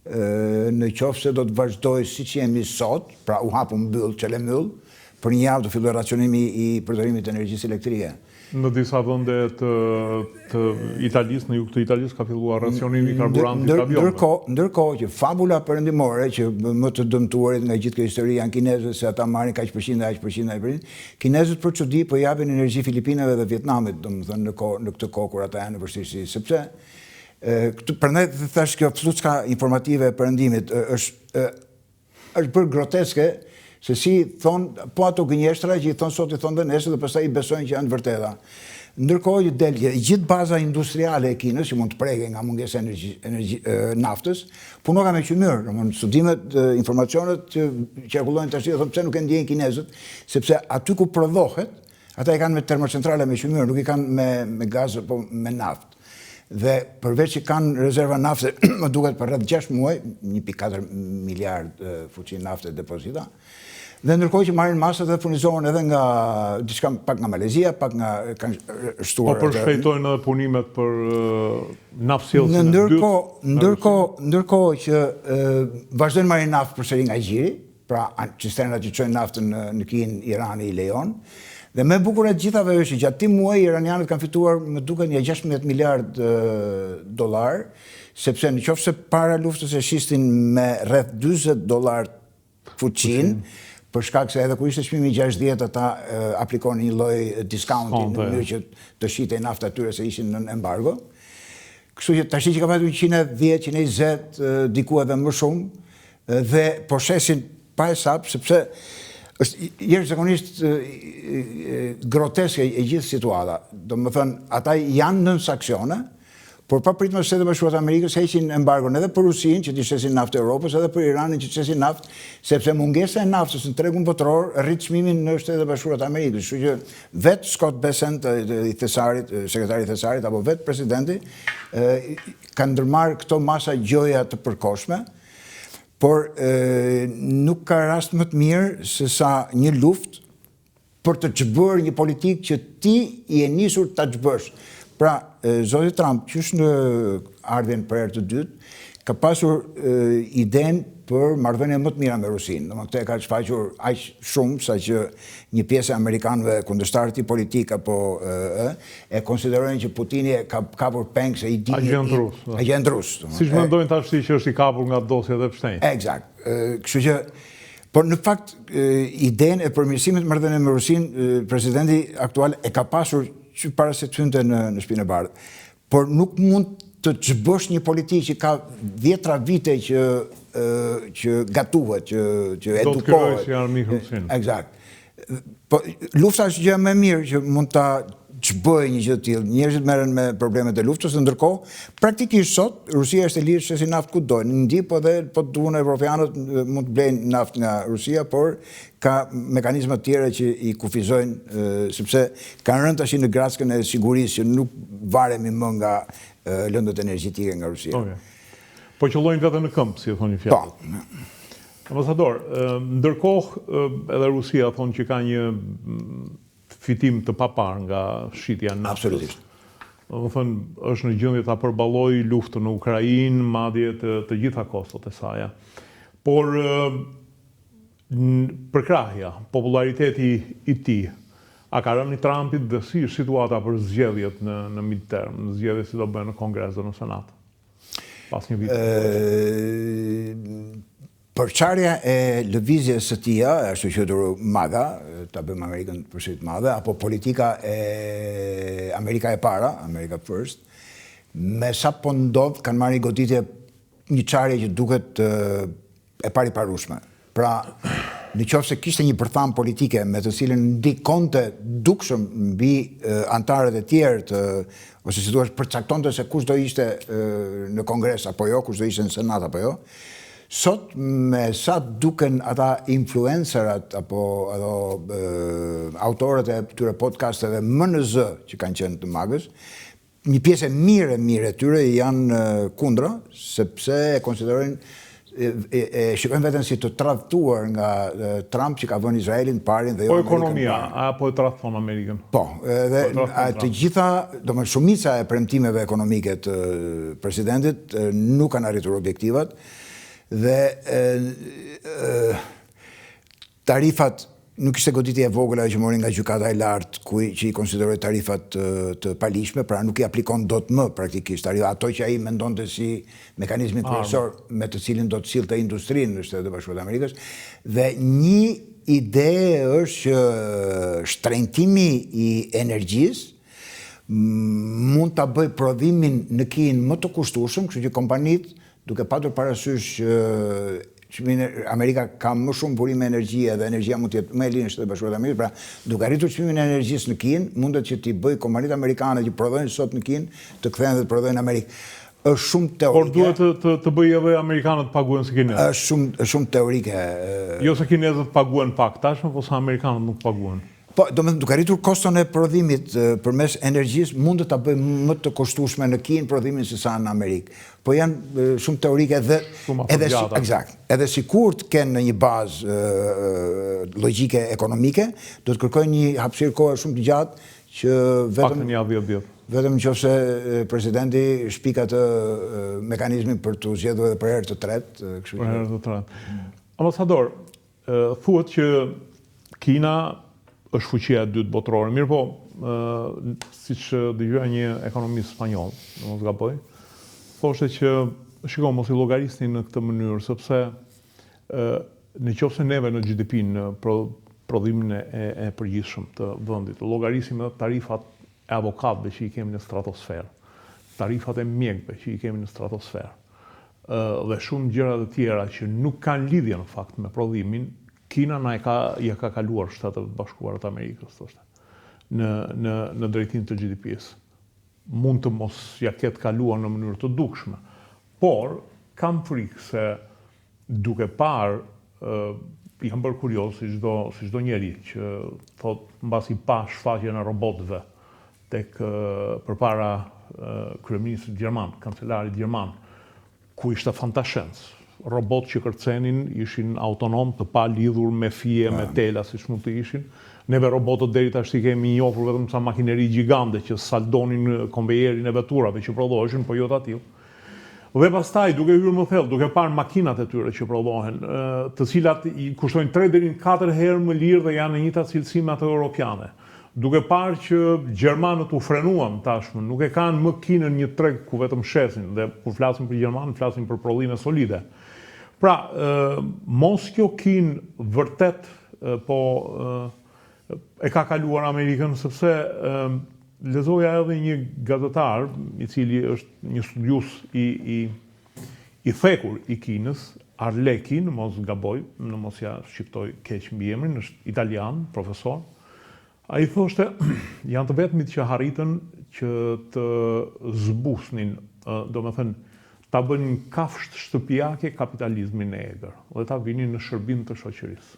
në qoftë se do të vazhdojë siç jemi sot, pra u hapu mbyll, çelemyll, për një javë të fillojë racionimi i përdorimit të energjisë elektrike. Në disa vende të Italisë, në jug të Italisë ka filluar racionimi i karburantit të avionëve. Ndërkohë që fabula perëndimore që më të dëmtuarit nga gjithë kjo histori janë kinezët se ata marrin kaq përqind, kinezët për çudi po japin energji Filipinave dhe Vietnamit, domethënë në këtë kohë kur ata janë në vështirësi, sepse prandaj thash kjo flucka informative e perëndimit është bërë groteske. Se si thonë, po ato gënjeshtra që i thonë sot i thonë dhe nesër dhe pastaj i besojnë që janë vërteta. Ndërkohë që del gjithë baza industriale e Kinës që mund të preke nga mungesa naftës, punon ka me qymyr. Studimet, informacionet që qarkullojnë tash thonë pse nuk e ndjejnë kinezët, sepse aty ku prodhohet, ata i kanë me termocentrale me qymyr, nuk i kanë me gaz apo me naftë. Dhe përveç që kanë rezerva nafte, më duket për rreth 6 muaj, 1.4 miliard fuqi nafte depozita. Dhe ndërkohë që marrin masat dhe furnizohen edhe nga diçka pak nga Malezia, pak nga kanë shtuar. Po përshpejtojnë edhe punimet për naftësjelljen e dytë. Ndërkohë që vazhdojnë marrin naftë përsëri nga gjiri, pra cisternat që çojnë naftën në Kinë, Irani i lejon. Dhe më e bukur e gjithave është që gjatë këtij muaji iranianët kanë fituar më duket një 16 miliard dollar, sepse nëse para luftës e shistin me rreth $40 fuqin, për shkak se edhe kur ishte çmimi 60 ata aplikonin një lloj discounti në mënyrë që të shitej nafta atyre se ishin në embargo. Kështu që tash që ka pasur 110, 120, diku edhe më shumë dhe po shesin pa hesab sepse është jashtëzakonisht groteske e gjithë situata. Domethënë ata janë nën sanksione, por papritmë se Shtetet Bashkuara të Amerikës heqin embargon edhe për Rusinë që t'i shesin naftë Europës, edhe për Iranin që t'i shesin naftë, sepse mungesa e naftës në tregun botror rrit çmimin në Shtetet Bashkuara të Amerikës. Kështu që vetë Scott Bessent i Thesarit, sekretari i Thesarit apo vetë presidenti kanë ndërmarrë këto masa gjoja të përkohshme, por nuk ka rast më të mirë se sa një luftë për të çbërë një politikë që ti i e nisur ta çbësh. Pra, zoti Trump, që është në ardhjen për herë të dytë, ka pasur idenë për marrëdhënie më të mira me Rusinë. Domethënë këtë ka shfaqur aq shumë sa që një pjesë e amerikanëve kundërshtarët i politik apo e konsiderojnë që Putini ka kapur peng se i di agent rus. Siç mendojnë tash që është i kapur nga dosjet e Epstein. Eksakt. Kështu që por në fakt idenë e përmirësimit të marrëdhënieve me Rusinë, presidenti aktual e ka pasur që para se të hynte në Shtëpinë e Bardhë. Por nuk mund të çbësh një politikë që ka 10 vite që gatuhet, që edukohet. Do të krijosh si armik Rusin. Eksakt. Po lufta është gjë më e mirë që mund ta çbëjë një gjë të tillë. Njerëzit merren me problemet e luftës, ndërkohë praktikisht sot Rusia është e lirë të shesin naftë kudo. Në Indi po duan evropianët mund të blejnë naftë nga Rusia, por ka mekanizma të tjera që i kufizojnë sepse kanë rënë tash në graskën e sigurisë që nuk varemi më nga lëndët energjetike nga Rusia. Okay. Po qëllojnë vetë në këmbë, si e thonë fjalët. Po. Ambasador, ndërkohë edhe Rusia thonë që ka një fitim të papar nga shitja e naftës. Absolutisht. Domethënë është në gjendje ta përballojë luftën në Ukrainë, madje të gjitha kostot e saj. Por përkrahja, populariteti i tij, a ka rënë Trumpit dhe si është situata për zgjedhjet në midterm, në zgjedhjet si do bëhen në Kongres dhe në Senat? Pas një vit. Përçarja e lëvizjes së tij, ashtu quajtur MAGA, ta bëjmë Amerikën përsëri të madhe, apo politika e Amerika e para, America First, me sa po ndodh kanë marrë goditje një çarje që duket e pariparueshme. Pra, nëse kishte një përtham politike me të cilën ndikonte dukshëm mbi antarët e tjerë ose si thua përcaktonte se kush do ishte në Kongres apo jo, kush do ishte në Senat apo jo. Sot me sa duken ata influencerat apo autorët e këtyre podcasteve më në zë që kanë qenë të magës, një pjesë e mire tyre janë kundra, sepse e konsiderojnë e shikojnë veten si të tradhtuar nga Trump që ka vënë Izraelin parin dhe jo Amerikën. Po ekonomia, apo e tradhton Amerikën? Po, dhe të gjitha, domethënë shumica e premtimeve ekonomike të presidentit nuk kanë arritur objektivat dhe tarifat nuk ishte goditje e vogël ajo që mori nga gjykata e lartë që i konsideroi tarifat të palishme, pra nuk i aplikon dot më praktikisht ato që ai mendonte si mekanizmin kryesor me të cilin do të sillte industrinë në Shtetet e Bashkuara të Amerikës. Dhe një ide është që shtrenjtimi i energjisë mund ta bëj prodhimin në Kinë më të kushtueshëm, kështu që kompanitë, duke patur parasysh Amerika ka më shumë burime energjie dhe energjia mund të jetë më e lirë në Shtetet e Bashkuara të Amerikës, pra duke arritur çmimin e energjisë në Kinë, mundet që t'i bëj kompanitë amerikane që prodhojnë sot në Kinë të kthehen dhe të prodhojnë në Amerikë. Është shumë teorike. Por duhet të bëjë edhe amerikanët të paguajnë si kinezët. Është shumë teorike. Jo se kinezët paguajnë pak tashmë, po sa amerikanët nuk paguajnë. Po, domethënë duke arritur koston e prodhimit përmes energjisë, mund të ta bëjë më të kushtueshme në Kinë prodhimin se sa në Amerikë. Po janë shumë teorike dhe edhe sikur të kenë në një bazë logjike ekonomike, do të kërkojnë një hapësirë kohe shumë të gjatë që vetëm nëse presidenti shpik atë mekanizmin për të zgjedhur edhe për herë të tretë, kështu që. Për herë të tretë. Ambasador, thuhet që Kina është fuqia e dytë botërore. Mirë po, siç dëgjoja një ekonomist spanjoll, mos gaboj, thoshte që shiko mos i llogarisni në këtë mënyrë, sepse nëse neve në GDP në prodhimin e përgjithshëm të vendit, llogarisim edhe tarifat e avokatëve që i kemi në stratosferë, tarifat e mjekëve që i kemi në stratosferë, dhe shumë gjëra të tjera që nuk kanë lidhje në fakt me prodhimin, Kina ja ka kaluar Shtetet e Bashkuara të Amerikës, thoshte, në drejtim të GDP-s. Mund të mos ja ketë kaluar në mënyrë të dukshme, por kam frikë se duke parë, jam bërë kurioz si çdo njeri që thot mbasi pa shfaqjen e robotëve tek përpara kryeministrit gjerman, kancelarit gjerman, ku ishte fantascienz. Robot që kërcenin ishin autonom të pa lidhur me fije, me tela, siç mund të ishin. Neve robotët deri tash i kemi njohur vetëm sa makineri gjigande që saldonin konvejerin e veturave që prodhoheshin, po jo të atill. Dhe pastaj, duke hyrë më thellë, duke parë makinat e tyre që prodhohen, të cilat i kushtojnë 3 deri në 4 herë më lirë dhe janë në njëjta cilësi me ato europiane. Duke parë që gjermanët u frenuan tashmë, nuk e kanë më Kinën një treg ku vetëm shesin, dhe kur flasim për gjermanë, flasim për prodhime solide. Pra, mos kjo Kinë vërtet e ka kaluar Amerikën, sepse lezoja edhe një gazetar, i cili është një studius i thekur i Kinës, Arlekin, mos gaboj, në mos ja shqiptoj keq mbi emrin, është italian, profesor. Ai thoshte, janë të vetmit që arritën që të zbusnin, domethënë, ta bënin kafshë shtëpiake kapitalizmin e egër, dhe ta vinin në shërbim të shoqërisë.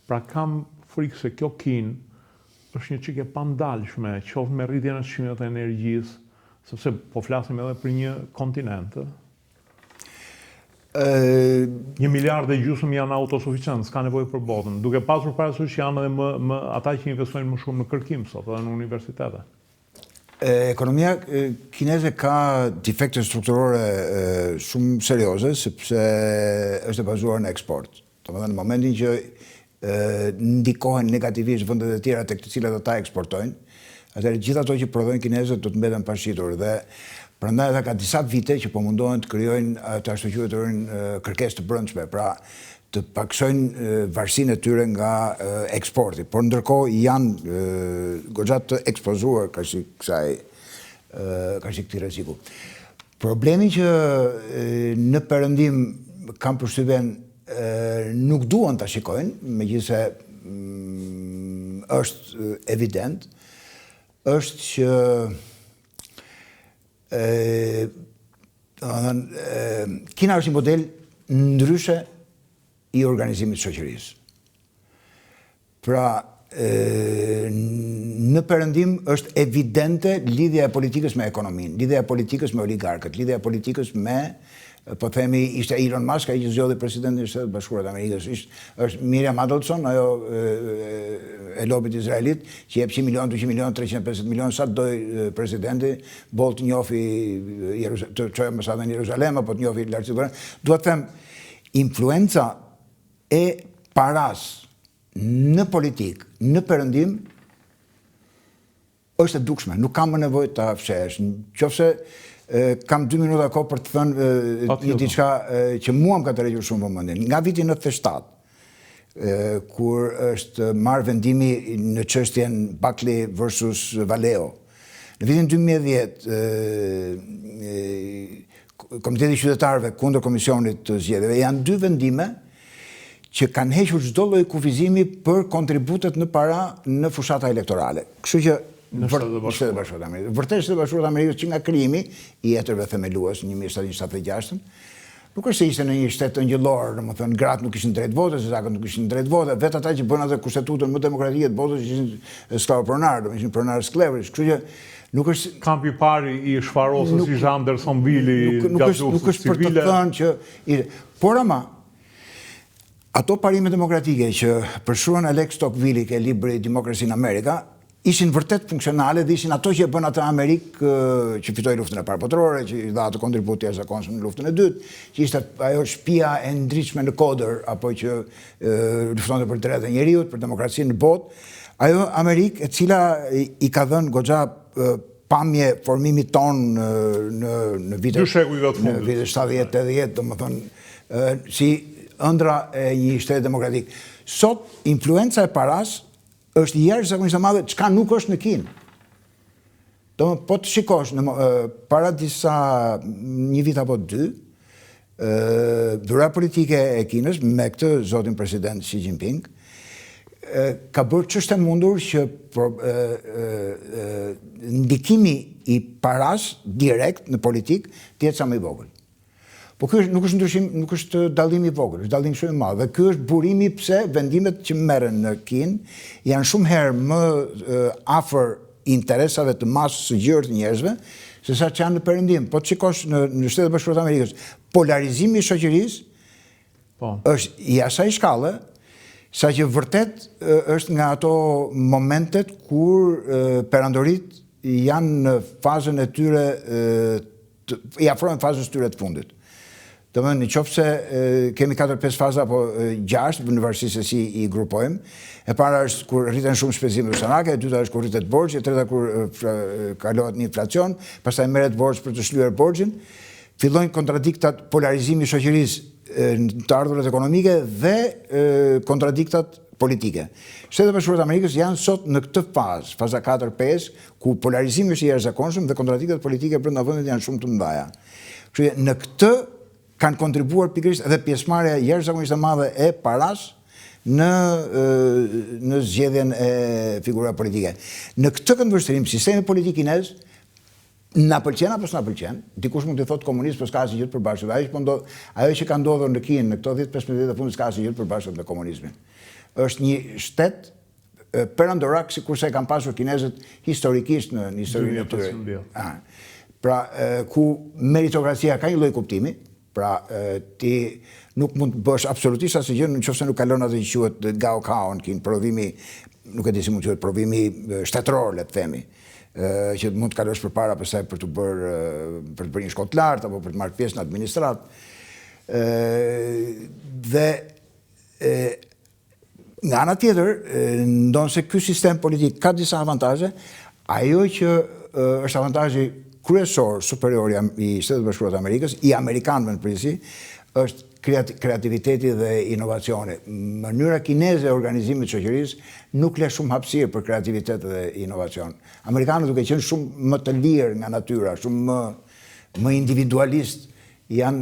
Pra kam frikë se kjo Kinë është një çike pandalshme, qoftë me rritjen e çmimeve të energjisë, sepse po flasim edhe për një kontinent. 1,5 miliardë janë autosuficient, s'ka nevojë për botën, duke pasur parasysh janë edhe ata që investojnë më shumë në kërkim sot edhe në universitete. Ekonomia kineze ka defekte strukturore shumë serioze, sepse është e bazuar në eksport. Domethënë në momentin që ndikohen negativisht vendet e tjera tek të cilat ata eksportojnë, atëherë gjithë ato që prodhojnë kinezët do të mbeten pashitur dhe prandaj ata ka disa vite që po mundohen të krijojnë atë ashtu quajturin kërkesë të brendshme, pra të paksojnë varësinë e tyre nga eksporti, por ndërkohë janë goxha të ekspozuar kështu këtij rreziku. Problemi që në perëndim kanë përshtypjen nuk duan ta shikojnë, megjithëse është evident, është që Kina është një model ndryshe i organizimit shoqërisë. Pra, në perëndim është evidente lidhja e politikës me ekonominë, lidhja e politikës me oligarkët, lidhja e politikës me, po themi, ishte Elon Musk ai që zgjodhi presidentin e Shtetit Bashkuar të Amerikës, është Miriam Adelson, ajo e lobit izraelit, që jep 100 milion, 200 milion, 350 milion, sa të doj presidenti, Bolt njofi të çojë ambasadën në Jeruzalem, apo të njofi lartësi. Dua të them, influenca e paras në politik, në perëndim, është e dukshme, nuk kam më nevojë ta fshesh. Nëse kam 2 minuta kohë për të thënë një diçka që mua më ka tërhequr shumë vëmendjen. Nga viti 97, kur është marrë vendimi në çështjen Buckley versus Valeo. Në vitin 2010, Komiteti Qytetarëve kundër Komisionit të Zgjedhjeve janë 2 vendime që kanë hequr çdo lloj kufizimi për kontributet në para në fushata elektorale. Kështu që në Shtetet Bashkuara të Amerikës. Vërtet Shtetet Bashkuara të Amerikës që nga krijimi i etërve themelues në 1776, nuk është se ishte në një shtet ëngjëllor, domethënë gratë nuk kishin drejt vote, zezakët nuk kishin drejt vote, vetë ata që bën atë kushtetutën më demokratike të botës ishin sklavopronarë, ishin pronarë sklevesh. Kështu që nuk është kampi i parë i shfarosës i Anderson Vili nuk është për të thënë që por ama ato parime demokratike që përshkruan Alex Tocqueville ke libri Democracy in America ishin vërtet funksionale dhe ishin ato që e bën atë Amerikë që fitoi luftën e parë botërore, që i dha atë kontribut të jashtëzakonshëm në luftën e dytë, që ishte ajo shtëpia e ndritshme në Koder, apo që luftonte për drejtat e njerëzit, për demokracinë në botë. Ajo Amerikë e cila i ka dhënë goxha pamje formimit ton në vitet 70-80, domethënë si ëndra e një shteti demokratik. Sot influenca e paras është jashtëzakonisht e madhe, çka nuk është në Kinë. Po të shikosh para një vit apo 2, dhura politike e Kinës me këtë zotin president Xi Jinping ka bërë ç'është e mundur që ndikimi i paras direkt në politik të jetë sa më i vogël. Po ky nuk është ndryshim, nuk është dallim i vogël, është dallim shumë i madh. Dhe ky është burimi pse vendimet që merren në Kinë janë shumë herë më afër interesave të masës së gjerë të njerëzve se sa që janë në perëndim. Po të shikosh në Shtetet Bashkuara të Amerikës, polarizimi i shoqërisë është i asaj shkalle sa që vërtet është nga ato momentet kur perandorit janë në fazën e tyre i afrojnë fazës tyre të fundit. Në qoftë se kemi 4-5 faza apo 6, në varësi se si i grupojmë. E para është kur rriten shumë shpenzime ushtarake, e dyta është kur rritet borxhi, e treta kur kalohet një inflacion, pastaj merret borxh për të shlyer borxhin. Fillojnë kontradiktat, polarizimi i shoqërisë në të ardhurat ekonomike dhe kontradiktat politike. Shtetet Bashkuara të Amerikës janë sot në këtë fazë, faza 4-5, ku polarizimi është i jashtëzakonshëm dhe kontradiktat politike brenda vendit janë shumë të mëdha. Kështu që në këtë kanë kontribuar pikërisht edhe pjesëmarrja jashtëzakonisht e madhe e paras në zgjedhjen e figurave politike. Në këtë këndvështrim, sistemi politik kinez na pëlqen apo s'na pëlqen? Dikush mund të thotë komunist, po s'ka asgjë gjë të përbashkët. Ajo që ka ndodhur në Kinë në këto 10-15 vjet të fundit s'ka asgjë gjë të përbashkët me komunizmin. Është një shtet perandorak sikurse e kanë pasur kinezët historikisht në historinë e tyre. Pra ku meritokracia ka një lloj kuptimi. Pra, ti nuk mund të bësh absolutisht asgjë gjë nëse nuk kalon atë që quhet Gaokao në Kinë, provimi, nuk e di si mund të quhet, provimi shtetëror, le të themi, që mund të kalosh përpara pastaj për të bërë një shkollë të lartë apo për të marrë pjesë në administratë. Dhe nga ana tjetër, ndonse ky sistem politik ka disa avantazhe, ajo që është avantazhi kryesor superior i Shtetit Bashkuar të Amerikës, i amerikanëve në përgjithësi, është kreativiteti dhe inovacioni. Mënyra kineze e organizimit të shoqërisë nuk le shumë hapësirë për kreativitet dhe inovacion. Amerikanët duke qenë shumë më të lirë nga natyra, shumë më individualist, janë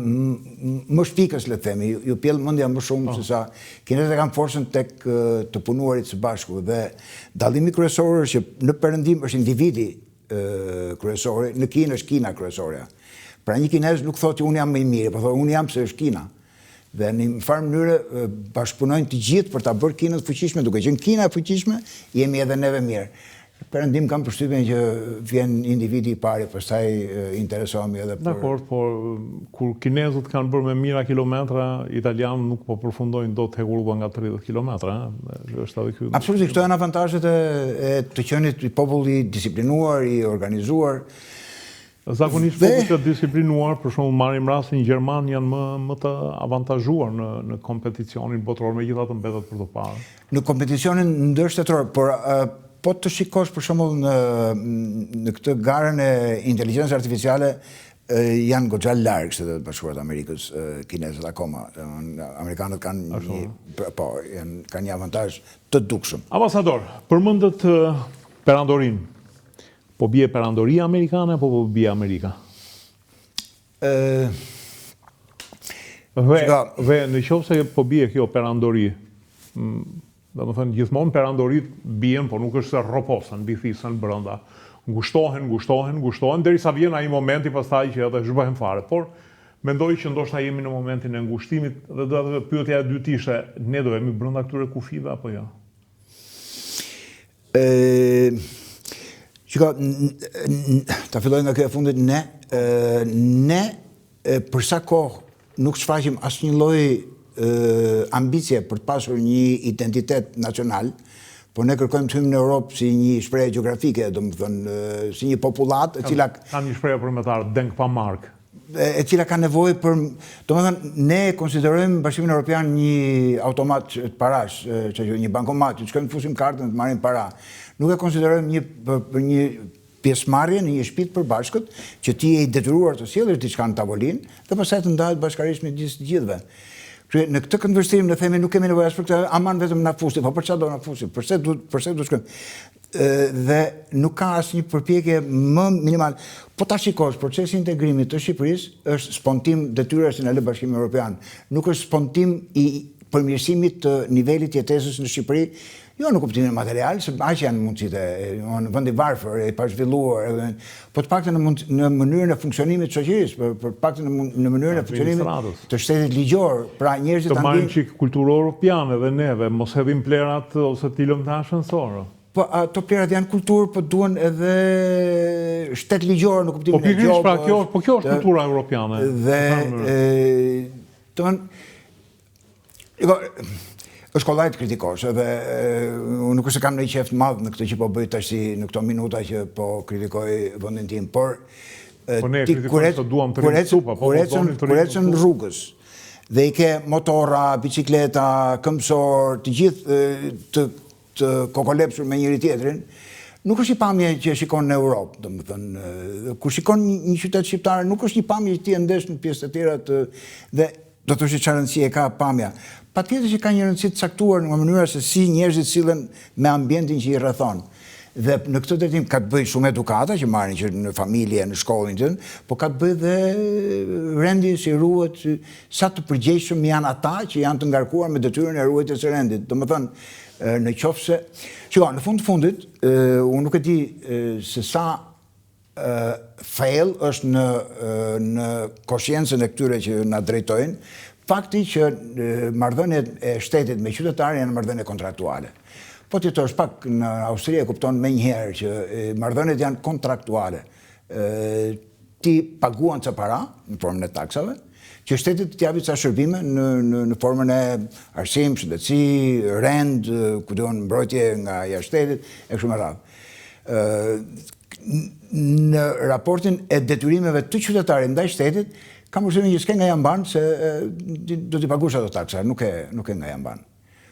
më shpikës, le të themi, ju pjell mendja më shumë se sa kinezët kanë forcën tek të punuarit së bashku dhe dallimi kryesor është që në perëndim është individi kryesore, në Kinë është Kina kryesorja. Pra një kinez nuk thotë që unë jam më i mirë, por thotë unë jam se është Kina. Dhe në një farë mënyrë bashkëpunojnë të gjithë për ta bërë Kinën të fuqishme, duke qenë Kina e fuqishme, jemi edhe neve mirë. Perëndim kam përshtypjen që vjen individi i pari, pastaj interesohemi edhe për... Dakor, por kur kinezët kanë bërë me mijëra kilometra, italianët nuk po përfundojnë dot hekurua nga 30 kilometra, është edhe ky. Absolutisht, këto janë avantazhet e të qenit i populli disiplinuar, i organizuar. Zakonisht popujt të disiplinuar, për shembull marrim rastin gjerman, janë më të avantazhuar në kompeticionin botror, megjithatë mbetet për të parë. Në kompeticionin ndërshtetror, por po të shikosh për shembull në këtë garën e inteligjencës artificiale janë goxha larg Shtetet e Bashkuara të Amerikës, kinezët akoma. Amerikanët kanë kanë një avantazh të dukshëm. Ambasador, përmendet perandorin. Po bie perandoria amerikane apo po bie Amerika? Dhe në qoftë se po bie kjo perandori, domethënë gjithmonë perandorit bien, por nuk është se rroposen, bithisen brenda. Ngushtohen, derisa vjen ai momenti pastaj që edhe zhbëhen fare. Por mendoj që ndoshta jemi në momentin e ngushtimit dhe do të pyetja e dytë ishte, ne do jemi brenda këtyre kufive apo jo? Shiko, ta filloj nga kjo e fundit, ne për sa kohë nuk shfaqim asnjë lloj ambicie për të pasur një identitet nacional, por ne kërkojmë të hymë në Europë si një shprehje gjeografike, domethënë si një popullat e cila kanë një shprehje përmetar, denk pa mark, e cila ka nevojë për, domethënë ne konsiderojmë Bashkimin Evropian një automat të parash, një bankomat, që shkojmë të fusim kartën të marrim para. Nuk e konsiderojmë një pjesëmarrje në një shtëpi të përbashkët, që ti je i detyruar të sjellësh diçka në tavolinë dhe pastaj të ndahet bashkërisht midis të gjithëve. Në këtë këndvështrim ne themi nuk kemi nevojë as për këtë, aman vetëm na fusi, po për çfarë do na fusi? Përse do shkojmë? Dhe nuk ka asnjë përpjekje më minimal. Po ta shikosh, procesi i integrimit të Shqipërisë është spontim detyres që na lë Bashkimi Evropian. Nuk është spontim i përmirësimit të nivelit jetesës në Shqipëri, jo në kuptimin material, se aq janë mundësitë në vend i varfër, e pazhvilluar, po të paktën në mënyrën e funksionimit të shoqërisë, për të paktën në mënyrën e funksionimit të shtetit ligjor, pra njerëzit të marrin çik kulturë europiane dhe neve, mos hedhim plerat ose të lëm të ascensor. Po ato plerat janë kulturë, po duan edhe shtet ligjor në kuptimin e gjuhës. Po kjo është kultura europiane. Është kollaj të kritikosh, edhe nuk është se kam në i qeft madhë në këtë që po bëjt tash në këto minuta që po kritikoj vendin tim, por kur ecën rrugës dhe i ke motora, bicikleta, këmbësor, të gjithë të kokolepsur me njëri tjetrin, nuk është një pamje që shikon në Europë, domethënë, kur shikon një qytet shqiptar, nuk është një pamje që ti e ndesh në pjesë të tjera dhe do të thoshë çfarë rëndësie ka pamja. Patjetër që ka një rëndësi të caktuar në mënyra se si njerëzit sillen me ambientin që i rrethon. Dhe në këtë drejtim ka të bëjë shumë edukata që marrin që në familje, në shkollën, po ka të bëjë dhe rendi si ruhet, sa të përgjegjshëm janë ata që janë të ngarkuar me detyrën e ruajtjes së rendit. Domethënë, në qoftë se në fund të fundit, unë nuk e di se sa fail është në koshiencën e këtyre që na drejtojnë, fakti që marrëdhëniet e shtetit me qytetarë janë marrëdhënie kontraktuale. Po ti thosh pak në Austri e kupton më njëherë që marrëdhëniet janë kontraktuale. Ti paguan ca para në formën e taksave, që shteti të japi ca shërbime në formën e arsim, shëndetësi, rend, ku diun mbrojtje nga jashtë shtetit e kështu me radhë. Në raportin e detyrimeve të qytetarit ndaj shtetit, kam përshtypjen që s'ke nga jamban se do t'i paguash ato taksa, nuk e nga jamban.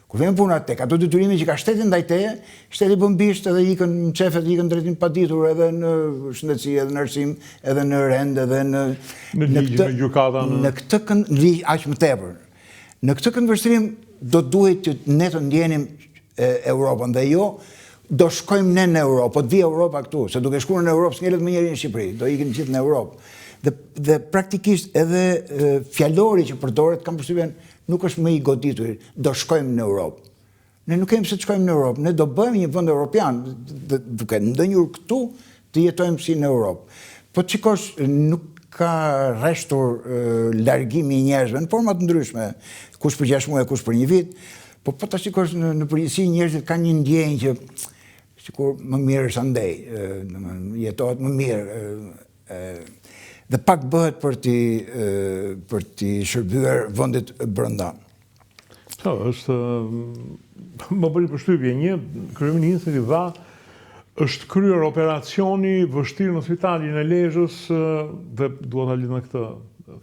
Kur vjen puna tek ato detyrime që ka shteti ndaj teje, shteti bën bisht edhe ikën çefet, ikën drejtim paditur edhe në shëndetësi, edhe në arsim, edhe në rend, edhe në ligj, në gjykata, në këtë ligj aq më tepër. Në këtë këndvështrim do duhet që ne të ndjenim Europën dhe jo do shkojmë ne në Europë, po të vi Europa këtu, se duke shkuar në Europë s'ngelet më njëri në Shqipëri, do ikin gjithë në Europë. Dhe praktikisht edhe fjalori që përdoret, kam përshtypjen, nuk është më i goditur, do shkojmë në Europë. Ne nuk kemi se të shkojmë në Europë, ne do bëjmë një vend europian, duke ndënjur këtu të jetojmë si në Europë. Po të shikosh, nuk ka rreshtur largimi i njerëzve në forma të ndryshme, kush për 6 muaj, kush për një vit, po ta shikosh në përgjithësi njerëzit kanë një ndjenjë që sikur më mirë është andej, jetohet më mirë. Dhe pak bëhet për t'i shërbyer vendit brenda. Është më bëri përshtypje një kryeministri i dha Është kryer operacioni vështirë në spitalin e Lezhës dhe dua ta lidh me këtë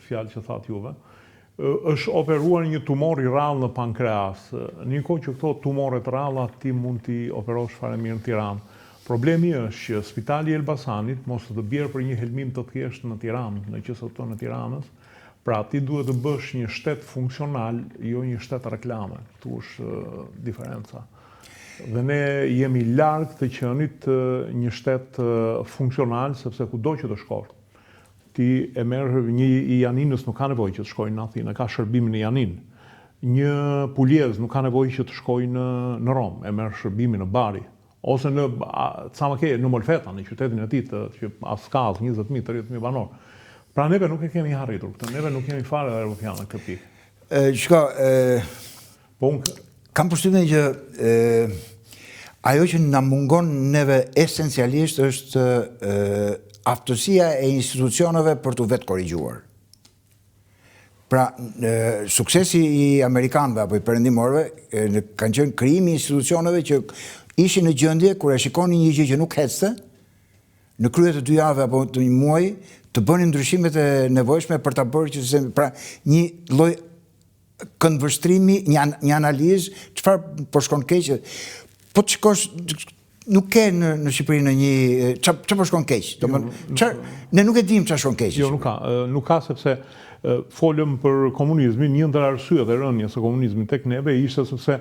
fjalë që thatë juve. Është operuar një tumor i rrallë në pankreas. Në një kohë që këto tumore të rralla ti mund t'i operosh fare mirë në Tiranë. Problemi është që Spitali i Elbasanit mos të bjerë për një helmim të thjeshtë në Tiranë, në qëse të në Tiranës. Pra ti duhet të bësh një shtet funksional, jo një shtet reklame. Këtu është diferenca. Dhe ne jemi larg të qenit një shtet funksional, sepse kudo që të shkosh, ti e merr një i Janinës nuk ka nevojë që të shkojnë në Athinë, ka shërbimin e Janin. Një Puliez nuk ka nevojë që të shkojnë në Rom, e merr shërbimin në Bari. Ose në në Molfeta, në qytetin e tij, që as ka 20.000, 30.000 banor. Pra neve nuk e kemi harritur këtë, neve nuk kemi fare dhe europianë këtë pikë. Shka, kam përshtypjen që ajo që na mungon neve esencialisht është aftësia e institucioneve për të vetë korrigjuar. Pra, suksesi i Amerikanëve apo i perëndimorëve kanë qenë krijimi i institucioneve që ishin në gjendje kur e shikonin një gjë që nuk ecte, në krye të 2 javë apo të një muaji, të bënin ndryshimet e nevojshme për ta bërë që sistemi, pra një lloj këndvështrimi, një analizë, çfarë po shkon keq. Po të shikosh, nuk ke në Shqipëri në një çfarë po shkon keq. Ne nuk e dimë çfarë shkon keq. Jo, nuk ka sepse folëm për komunizmin, një ndër arsyet e rënies së komunizmit tek neve ishte sepse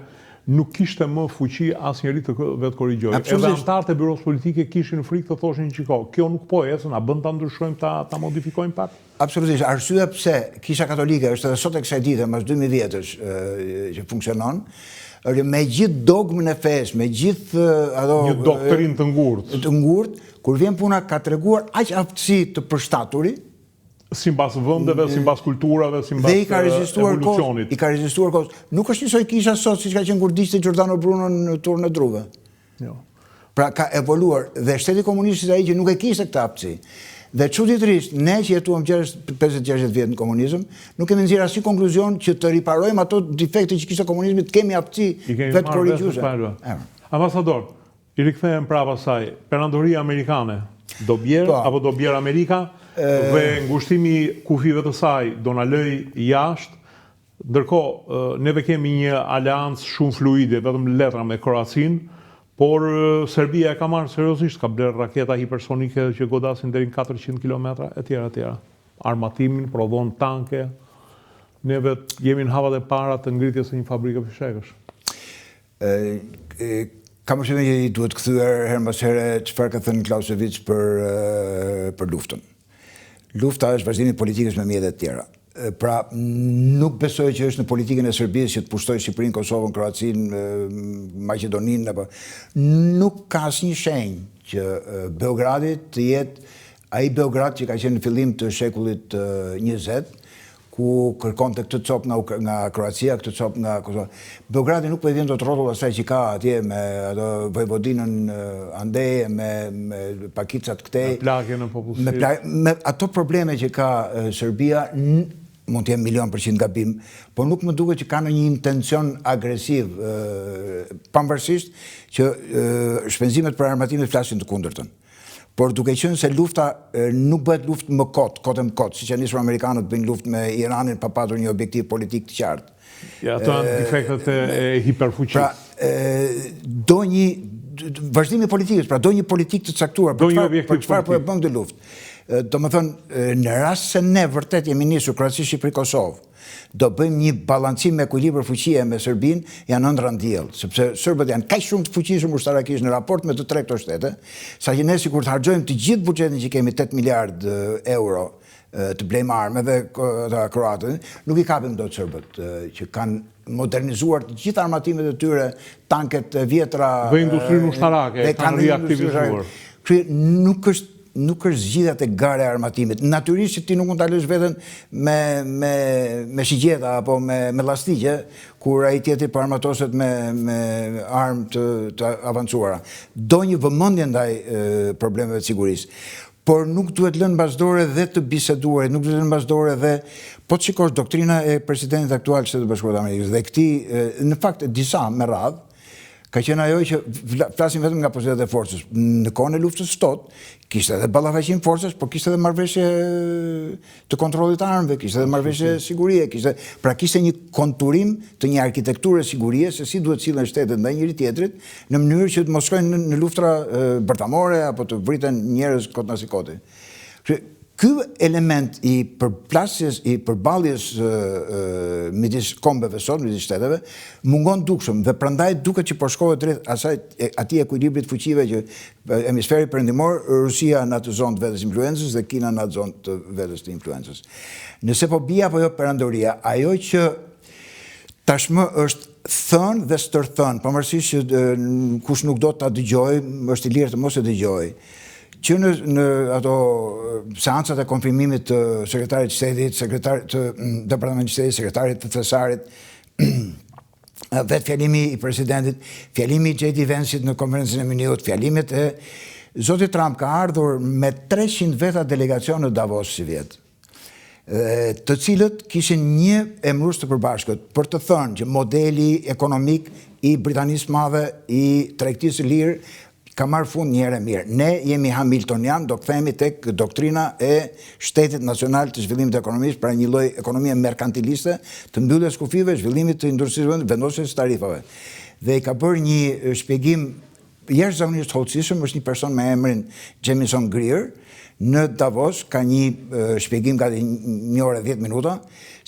nuk kishte më fuqi asnjëri të vetë korrigjojë. Edhe anëtarët e byros politike kishin frikë të thoshin që kjo nuk po ecën, a bën ta ndryshojmë, ta modifikojmë pak? Absolutisht. Arsyeja pse Kisha Katolike është edhe sot e kësaj dite, mas 2000 vjetësh që funksionon, me gjithë dogmën e fesë, me gjithë një doktrinë të ngurtë, kur vjen puna ka treguar aq aftësi të përshtaturi, simbas vendeve, simbas kulturave, simbas evolucionit. I ka rezistuar kohës. Nuk është njësoj Kisha sot siç ka qenë kur dishte Giordano Bruno në turën e Druve. Jo. Pra ka evoluar dhe shteti komunist ishte ai që nuk e kishte këtë aftësi. Dhe çuditërisht, ne që jetuam 50-60 vjet në komunizëm, nuk kemi nxjerrë asnjë konkluzion që të riparojmë ato defekte që kishte komunizmi, të kemi aftësi vetë korrigjuese. Ambasador, i rikthem prapa asaj, perandoria amerikane do bjerë apo do bjerë Amerika? Dhe ngushtimi kufive të saj do na lëj jashtë, ndërkohë neve kemi një aleancë shumë fluide, vetëm letra me Kroacinë, por Serbia e ka marrë seriozisht, ka bler raketa hipersonike që godasin deri në 400 km, etj. Armatimin, prodhon tanke. Neve jemi në havat e para të ngritjes së një fabrike fishekësh. Kam përshtypjen që i duhet kthyer her mbas here çfarë ka thënë Clausewitz për luftën. Lufta është vazhdimi i politikës me mjete të tjera. Pra, nuk besoj që është në politikën e Serbisë që të pushtojë Shqipërinë, Kosovën, Kroacinë, Maqedoninë, apo nuk ka asnjë shenjë që Beogradi të jetë ai Beograd që ka qenë në fillim të shekullit 20, ku kërkonte këtë copë nga Kroacia, këtë copë nga Kosova. Beogradi nuk po i vjen dot rrotull asaj që ka atje me ato Vojvodinën andej, me pakicat këtej, plagje në popullsi. Me ato probleme që ka Serbia, mund të jem 100% gabim, por nuk më duket që ka në një intencion agresiv, pavarësisht që shpenzimet për armatimet flasin të kundërtën. Por duke qenë se lufta nuk bëhet luftë më kotë më kotë, siç janë nisur amerikanët bëjnë luftë me Iranin pa patur një objektiv politik të qartë. Ja, ato janë defektet e hiperfuqisë. Pra, do një vazhdimi i politikës, pra do një politikë të caktuar për çfarë po e bën këtë luftë. Domethënë, në rast se ne vërtet jemi nisur Kroaci, Shqipëri, Kosovë, do bëjmë një balancim me ekuilibër fuqie me Serbinë, janë ëndra ndjell, sepse serbët janë kaq shumë të fuqishëm ushtarakisht në raport me të tre këto shtete, saqë ne sikur të harxojmë të gjithë buxhetin që kemi 8 miliard euro të blejmë armë dhe kroatët, nuk i kapim dot serbët që kanë modernizuar të gjitha armatimet e tyre, tanket e vjetra dhe industrinë ushtarake kanë riaktivizuar. Nuk është zgjidhja te gara e armatimit. Natyrisht që ti nuk mund ta lësh veten me shigjeta apo me llastike, kur ai tjetri po armatoset me armë të avancuara. Do një vëmendje ndaj problemeve të sigurisë. Por nuk duhet lënë mbasdore dhe të biseduarit, nuk duhet lënë mbasdore dhe po të shikosh doktrina e presidentit aktual të Shtetit Bashkuar të Amerikës dhe këtij, në fakt disa me radhë, ka qenë ajo që flasim vetëm nga pozicion e forcës. Në kohën e luftës sot, kishte edhe ballafaqim forcës, por kishte edhe marrëveshje të kontrollit të armëve, kishte edhe marrëveshje sigurie, pra kishte një konturim të një arkitekture sigurie se si duhet sillen shtetet ndaj njëri tjetrit në mënyrë që të mos shkojnë në luftra bërtamore apo të vriten njerëz kot nasi koti. Ky element i përplasjes, i përballjes midis kombeve sot, midis shteteve, mungon dukshëm dhe prandaj duket që po shkohet drejt atij ekuilibrit fuqive që hemisferi perëndimor, Rusia në atë zonë të vetës influencës dhe Kina në atë zonë të vetës të influencës. Nëse po bie apo jo perandoria, ajo që tashmë është thënë dhe stërthënë, pavarësisht që kush nuk do ta dëgjojë, është i lirë të mos e dëgjojë, që në ato seancat e konfirmimit të sekretarit shtetit, sekretarit të departamentit shtetit, sekretarit të thesarit, vetë fjalimi i presidentit, fjalimi i J.D. Vance'it në konferencën e Muniut, fjalimet e Zoti Trump ka ardhur me 300 veta delegacion në Davos si vjet, të cilët kishin një emërues të përbashkët për të thënë që modeli ekonomik i Britanisë Madhe, i tregtisë së lirë, ka marrë fund një herë mirë. Ne jemi Hamiltonian, do kthehemi tek doktrina e Shtetit Nacional të Zhvillimit të Ekonomisë, pra një lloj ekonomie merkantiliste, të mbylljes kufive, zhvillimit të industrisë, vendosjes së tarifave. Dhe i ka bërë një shpjegim jashtëzakonisht hollësishëm, është një person me emrin Jamieson Greer, në Davos, ka një shpjegim gati 1 orë e 10 minuta,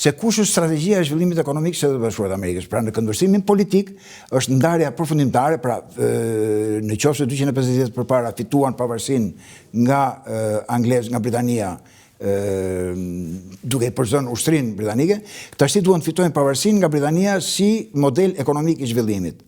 se kush është strategjia e zhvillimit ekonomik së Shtetet Bashkuara të Amerikës. Pra në këndvështrimin politik është ndarja përfundimtare, pra në qoftë se 250 vjet përpara fituan pavarësinë nga anglezë, nga Britania, duke i përzënë ushtrinë britanike, tashti duan të fitojnë pavarësinë nga Britania si model ekonomik i zhvillimit.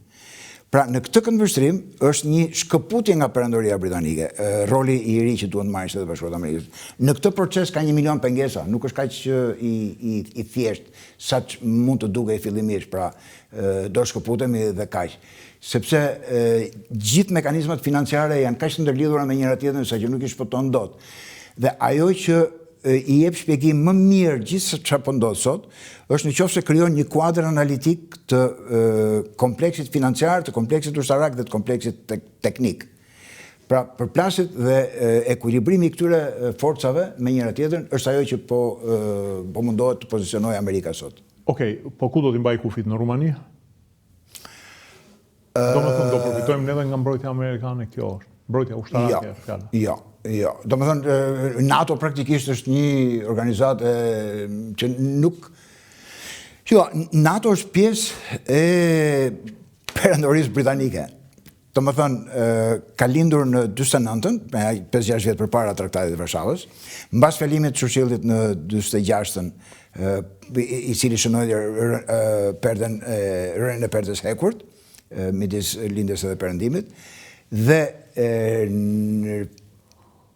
Pra në këtë këndvështrim është një shkëputje nga perandoria britanike, roli i ri që duhet marrë Shtetet Bashkuara të Amerikës. Në këtë proces ka 1 milion pengesa, nuk është kaq i thjesht sa që mund të duke i fillimisht, pra do shkëputemi dhe kaq. Sepse gjithë mekanizmat financiare janë kaq të ndërlidhura me njëra tjetrën sa që nuk i shpëton dot. Dhe ajo që i jep shpjegim më mirë gjithë çfarë po ndodh sot, është në qoftë se krijon një kuadër analitik të kompleksit financiar, të kompleksit ushtarak dhe të kompleksit teknik. Pra, përplasjet dhe ekuilibrimi i këtyre forcave me njëra tjetrën është ajo që po mundohet të pozicionojë Amerika sot. Okej, po ku do t'i mbaj kufit, në Rumani? Domethënë do përfitojmë edhe nga mbrojtja amerikane, kjo është. Mbrojtja ushtarake është fjala. Jo. Domethënë NATO praktikisht është një organizatë që nuk NATO është pjesë e perandorisë britanike. Domethënë ka lindur në 49-ën, 5-6 vjet përpara Traktatit të Varshavës, mbas fjalimit të Churchillit në 46-ën, i cili shënoi rënien e perdës Hekurt, midis lindjes dhe perëndimit, dhe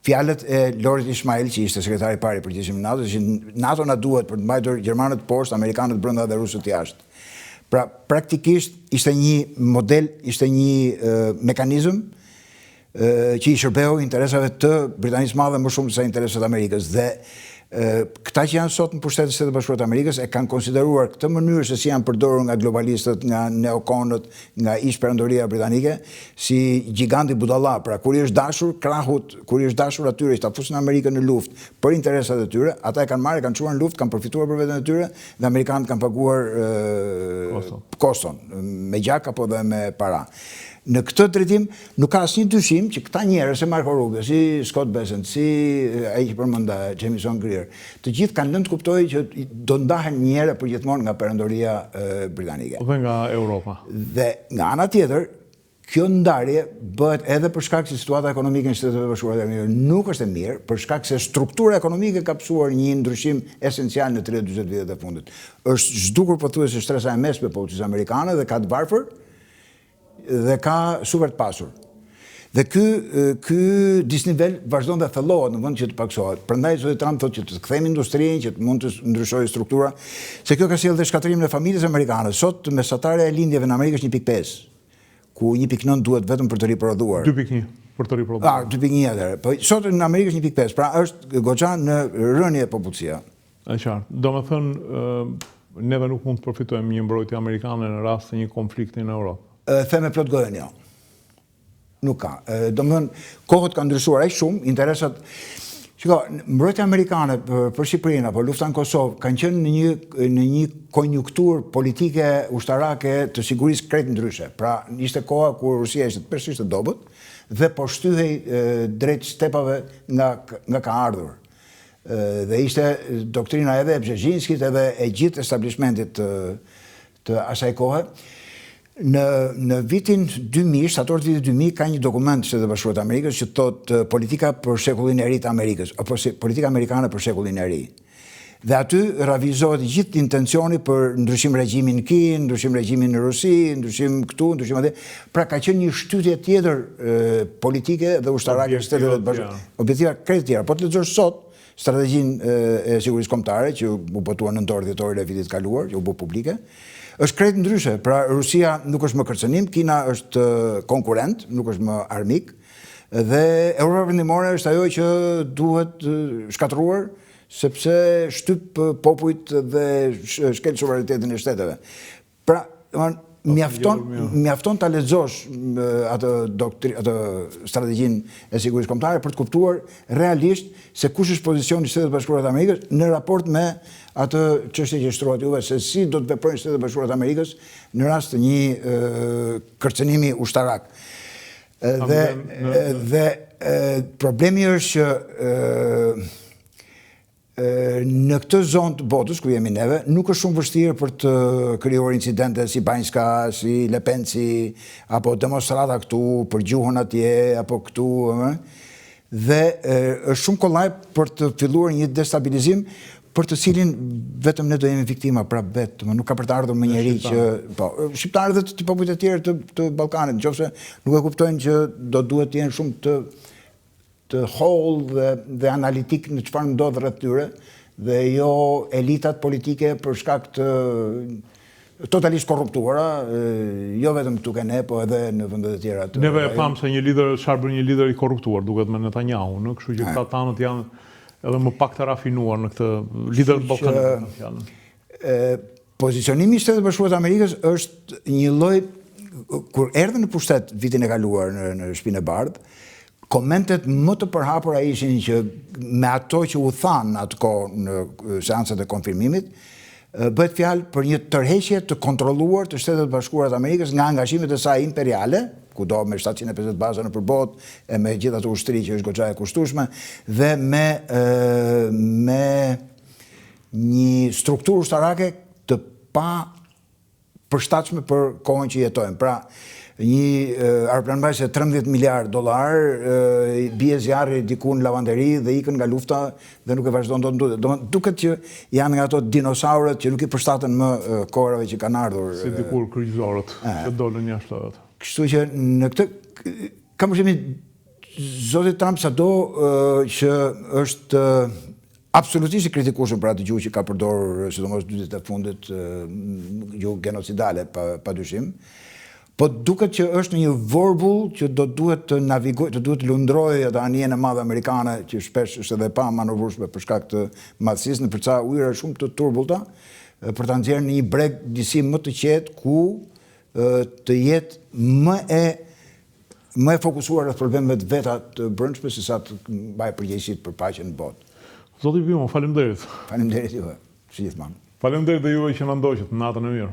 fjalët e Lorit Ismail, që ishte sekretari i parë i përgjithshëm i NATO-s, që NATO na duhet për të mbajtur gjermanët poshtë, amerikanët brenda dhe rusët jashtë. Pra, praktikisht ishte një model, ishte një mekanizëm që i shërbeu interesave të Britanisë Madhe më shumë se interesat e Amerikës. Dhe këta që janë sot në pushtetet e Shtetit Bashkuar të Amerikës e kanë konsideruar këtë mënyrë se si janë përdorur nga globalistët, nga neokonët, nga ish perandoria britanike, si giganti budalla. Pra, kur i është dashur krahut, kur i është dashur atyre që ta fusin Amerikën në luftë për interesat e tyre, ata e kanë marrë, kanë çuar në luftë, kanë përfituar për veten e tyre dhe amerikanët kanë paguar koston, me gjak apo dhe me para. Në këtë drejtim nuk ka asnjë dyshim që këta njerëz, si Marco Rubio, si Scott Bessent, si ai që përmenda Jamieson Greer, të gjithë kanë lënë të kuptojnë që do ndahen një herë përgjithmonë nga perandoria britanike. Dhe nga Europa. Dhe nga ana tjetër, kjo ndarje bëhet edhe për shkak se situata ekonomike në Shtetet e Bashkuara të Amerikës nuk është e mirë, për shkak se struktura ekonomike ka psuar një ndryshim esencial në 30-40 vjetet e fundit. Është zhdukur pothuajse shtresa e mesme e policisë amerikane dhe ka të varfër dhe ka super të pasur. Dhe ky disnivel vazhdon dhe thellohet në vend që të paksohet. Prandaj Zoti Trump thotë që të kthejmë industrinë, që mund të ndryshojë struktura, se kjo ka sjellë dhe shkatrimin e familjes amerikane. Sot mesatarja e lindjeve në Amerikë është 1.5, ku 1.9 duhet vetëm për të riprodhuar. 2.1 për të riprodhuar. 2.1 atëherë. Po sot në Amerikë është 1.5, pra është goxha në rënje popullsia. Është qartë. Domethënë neve nuk mund të përfitojmë një mbrojtje amerikane në rast të një konflikti në Europë. The me plot gojën jo. Nuk ka. Do më thënë, kohët ka ndryshuar aq shumë, interesat... Shiko, mbrojtja amerikane për Shqipërinë apo lufta në Kosovë kanë qenë në një konjunkturë politike ushtarake të sigurisë krejt ndryshe. Pra, ishte koha kur Rusia ishte përgjithsisht e dobët dhe po shtyhej drejt stepave nga ka ardhur. Dhe ishte doktrina edhe e Brzezinskit edhe e gjithë establishmentit të asaj kohe. Në vitin 2000, shtator të vitit 2000, ka një dokument të Shtetet Bashkuara të Amerikës që thotë politika për shekullin e ri të Amerikës, apo politika amerikane për shekullin e ri. Dhe aty ravizohet gjithë intencioni për ndryshim regjimin në Kinë, ndryshim regjimin në Rusi, ndryshim këtu, ndryshim atje. Pra ka qenë një shtytje tjetër politike dhe ushtarake të Shtetet Bashkuara. Objektiva krejt tjera. Po të lexosh sot strategjinë e sigurisë kombëtare që u botua në nëntor dhjetor e vitit kaluar, që u bë publike, është krejt ndryshe. Pra Rusia nuk është më kërcënim, Kina është konkurrent, nuk është më armik, dhe Europa Perëndimore është ajo që duhet shkatëruar sepse shtyp popujt dhe shkel suverenitetin e shteteve. Pra, mjafton ta lexosh atë strategjinë e sigurisë kombëtare për të kuptuar realisht se kush është pozicioni i Shtetit Bashkuar të Amerikës në raport me atë çështje që shtrohet juve, se si do të veprojnë Shtetet Bashkuara të Amerikës në rast të një kërcënimi ushtarak. Dhe problemi është që në këtë zonë të botës, ku jemi neve, nuk është shumë vështirë për të krijuar incidente si Banjska, si Lepenci, apo demonstrata këtu, për gjuhën atje, apo këtu, dhe është shumë kollaj për të filluar një destabilizim për të cilin vetëm ne do jemi viktima, pra vetëm, nuk ka për të ardhur me njeri që... Shqiptarët dhe të popujt e tjerë të Ballkanit, nëse nuk e kuptojnë që do duhet të jenë shumë të hollë dhe analitik në çfarë ndodh rreth tyre, dhe jo elitat politike për shkak të totalisht korruptuara, jo vetëm këtu ke ne, po edhe në vendet e tjera. Neve e pam se çfarë bën një lider i korruptuar, duket me Netanyahu, në kështu që këta tanët janë edhe më pak të rafinuar në këtë lider ballkanik. Pozicionimi i Shtetit Bashkuar të Amerikës është një lloj, kur erdhën në pushtet vitin e kaluar në Shtëpinë e Bardhë, komentet më të përhapura ishin që me ato që u thanë atë kohë në seancat e konfirmimit, bëhet fjalë për një tërheqje të kontrolluar të Shtetet Bashkuara të Amerikës nga angazhimet e saj imperiale, kudo me 750 baza nëpër botë, e me gjithë ato ushtri që është goxha e kushtueshme, dhe me një strukturë ushtarake të pa përshtatshme për kohën që jetojmë. Pra, një aeroplanbajse $13 miliard, bie zjarri diku në lavanderi dhe ikën nga lufta dhe nuk e vazhdon dot ndodhet. Duket që janë nga ato dinosaurët që nuk i përshtaten më kohërave që kanë ardhur. Si dikur kryqëzorët që dolën jashtë. Kështu që në këtë kam përshtimin zoti Trump sado që është absolutisht i kritikueshëm për atë gjuhë që ka përdorur, sidomos 2 ditët e fundit, gjuhë genocidale padyshim. Po duket që është në një vorbull që do duhet të navigojë, të duhet të lundrojë atë anijen e madhe amerikane që shpesh është edhe pa manovrueshme për shkak të madhësisë në përca ujëra shumë të turbullta, për ta nxjerrë në një breg disi më të qetë ku të jetë më e fokusuar rreth problemeve të veta të brendshme se sa të mbajë përgjegjësitë për paqen në botë. Zoti Bimo, faleminderit. Faleminderit juve, si gjithmonë. Faleminderit dhe juve që na ndoqët, natën e mirë.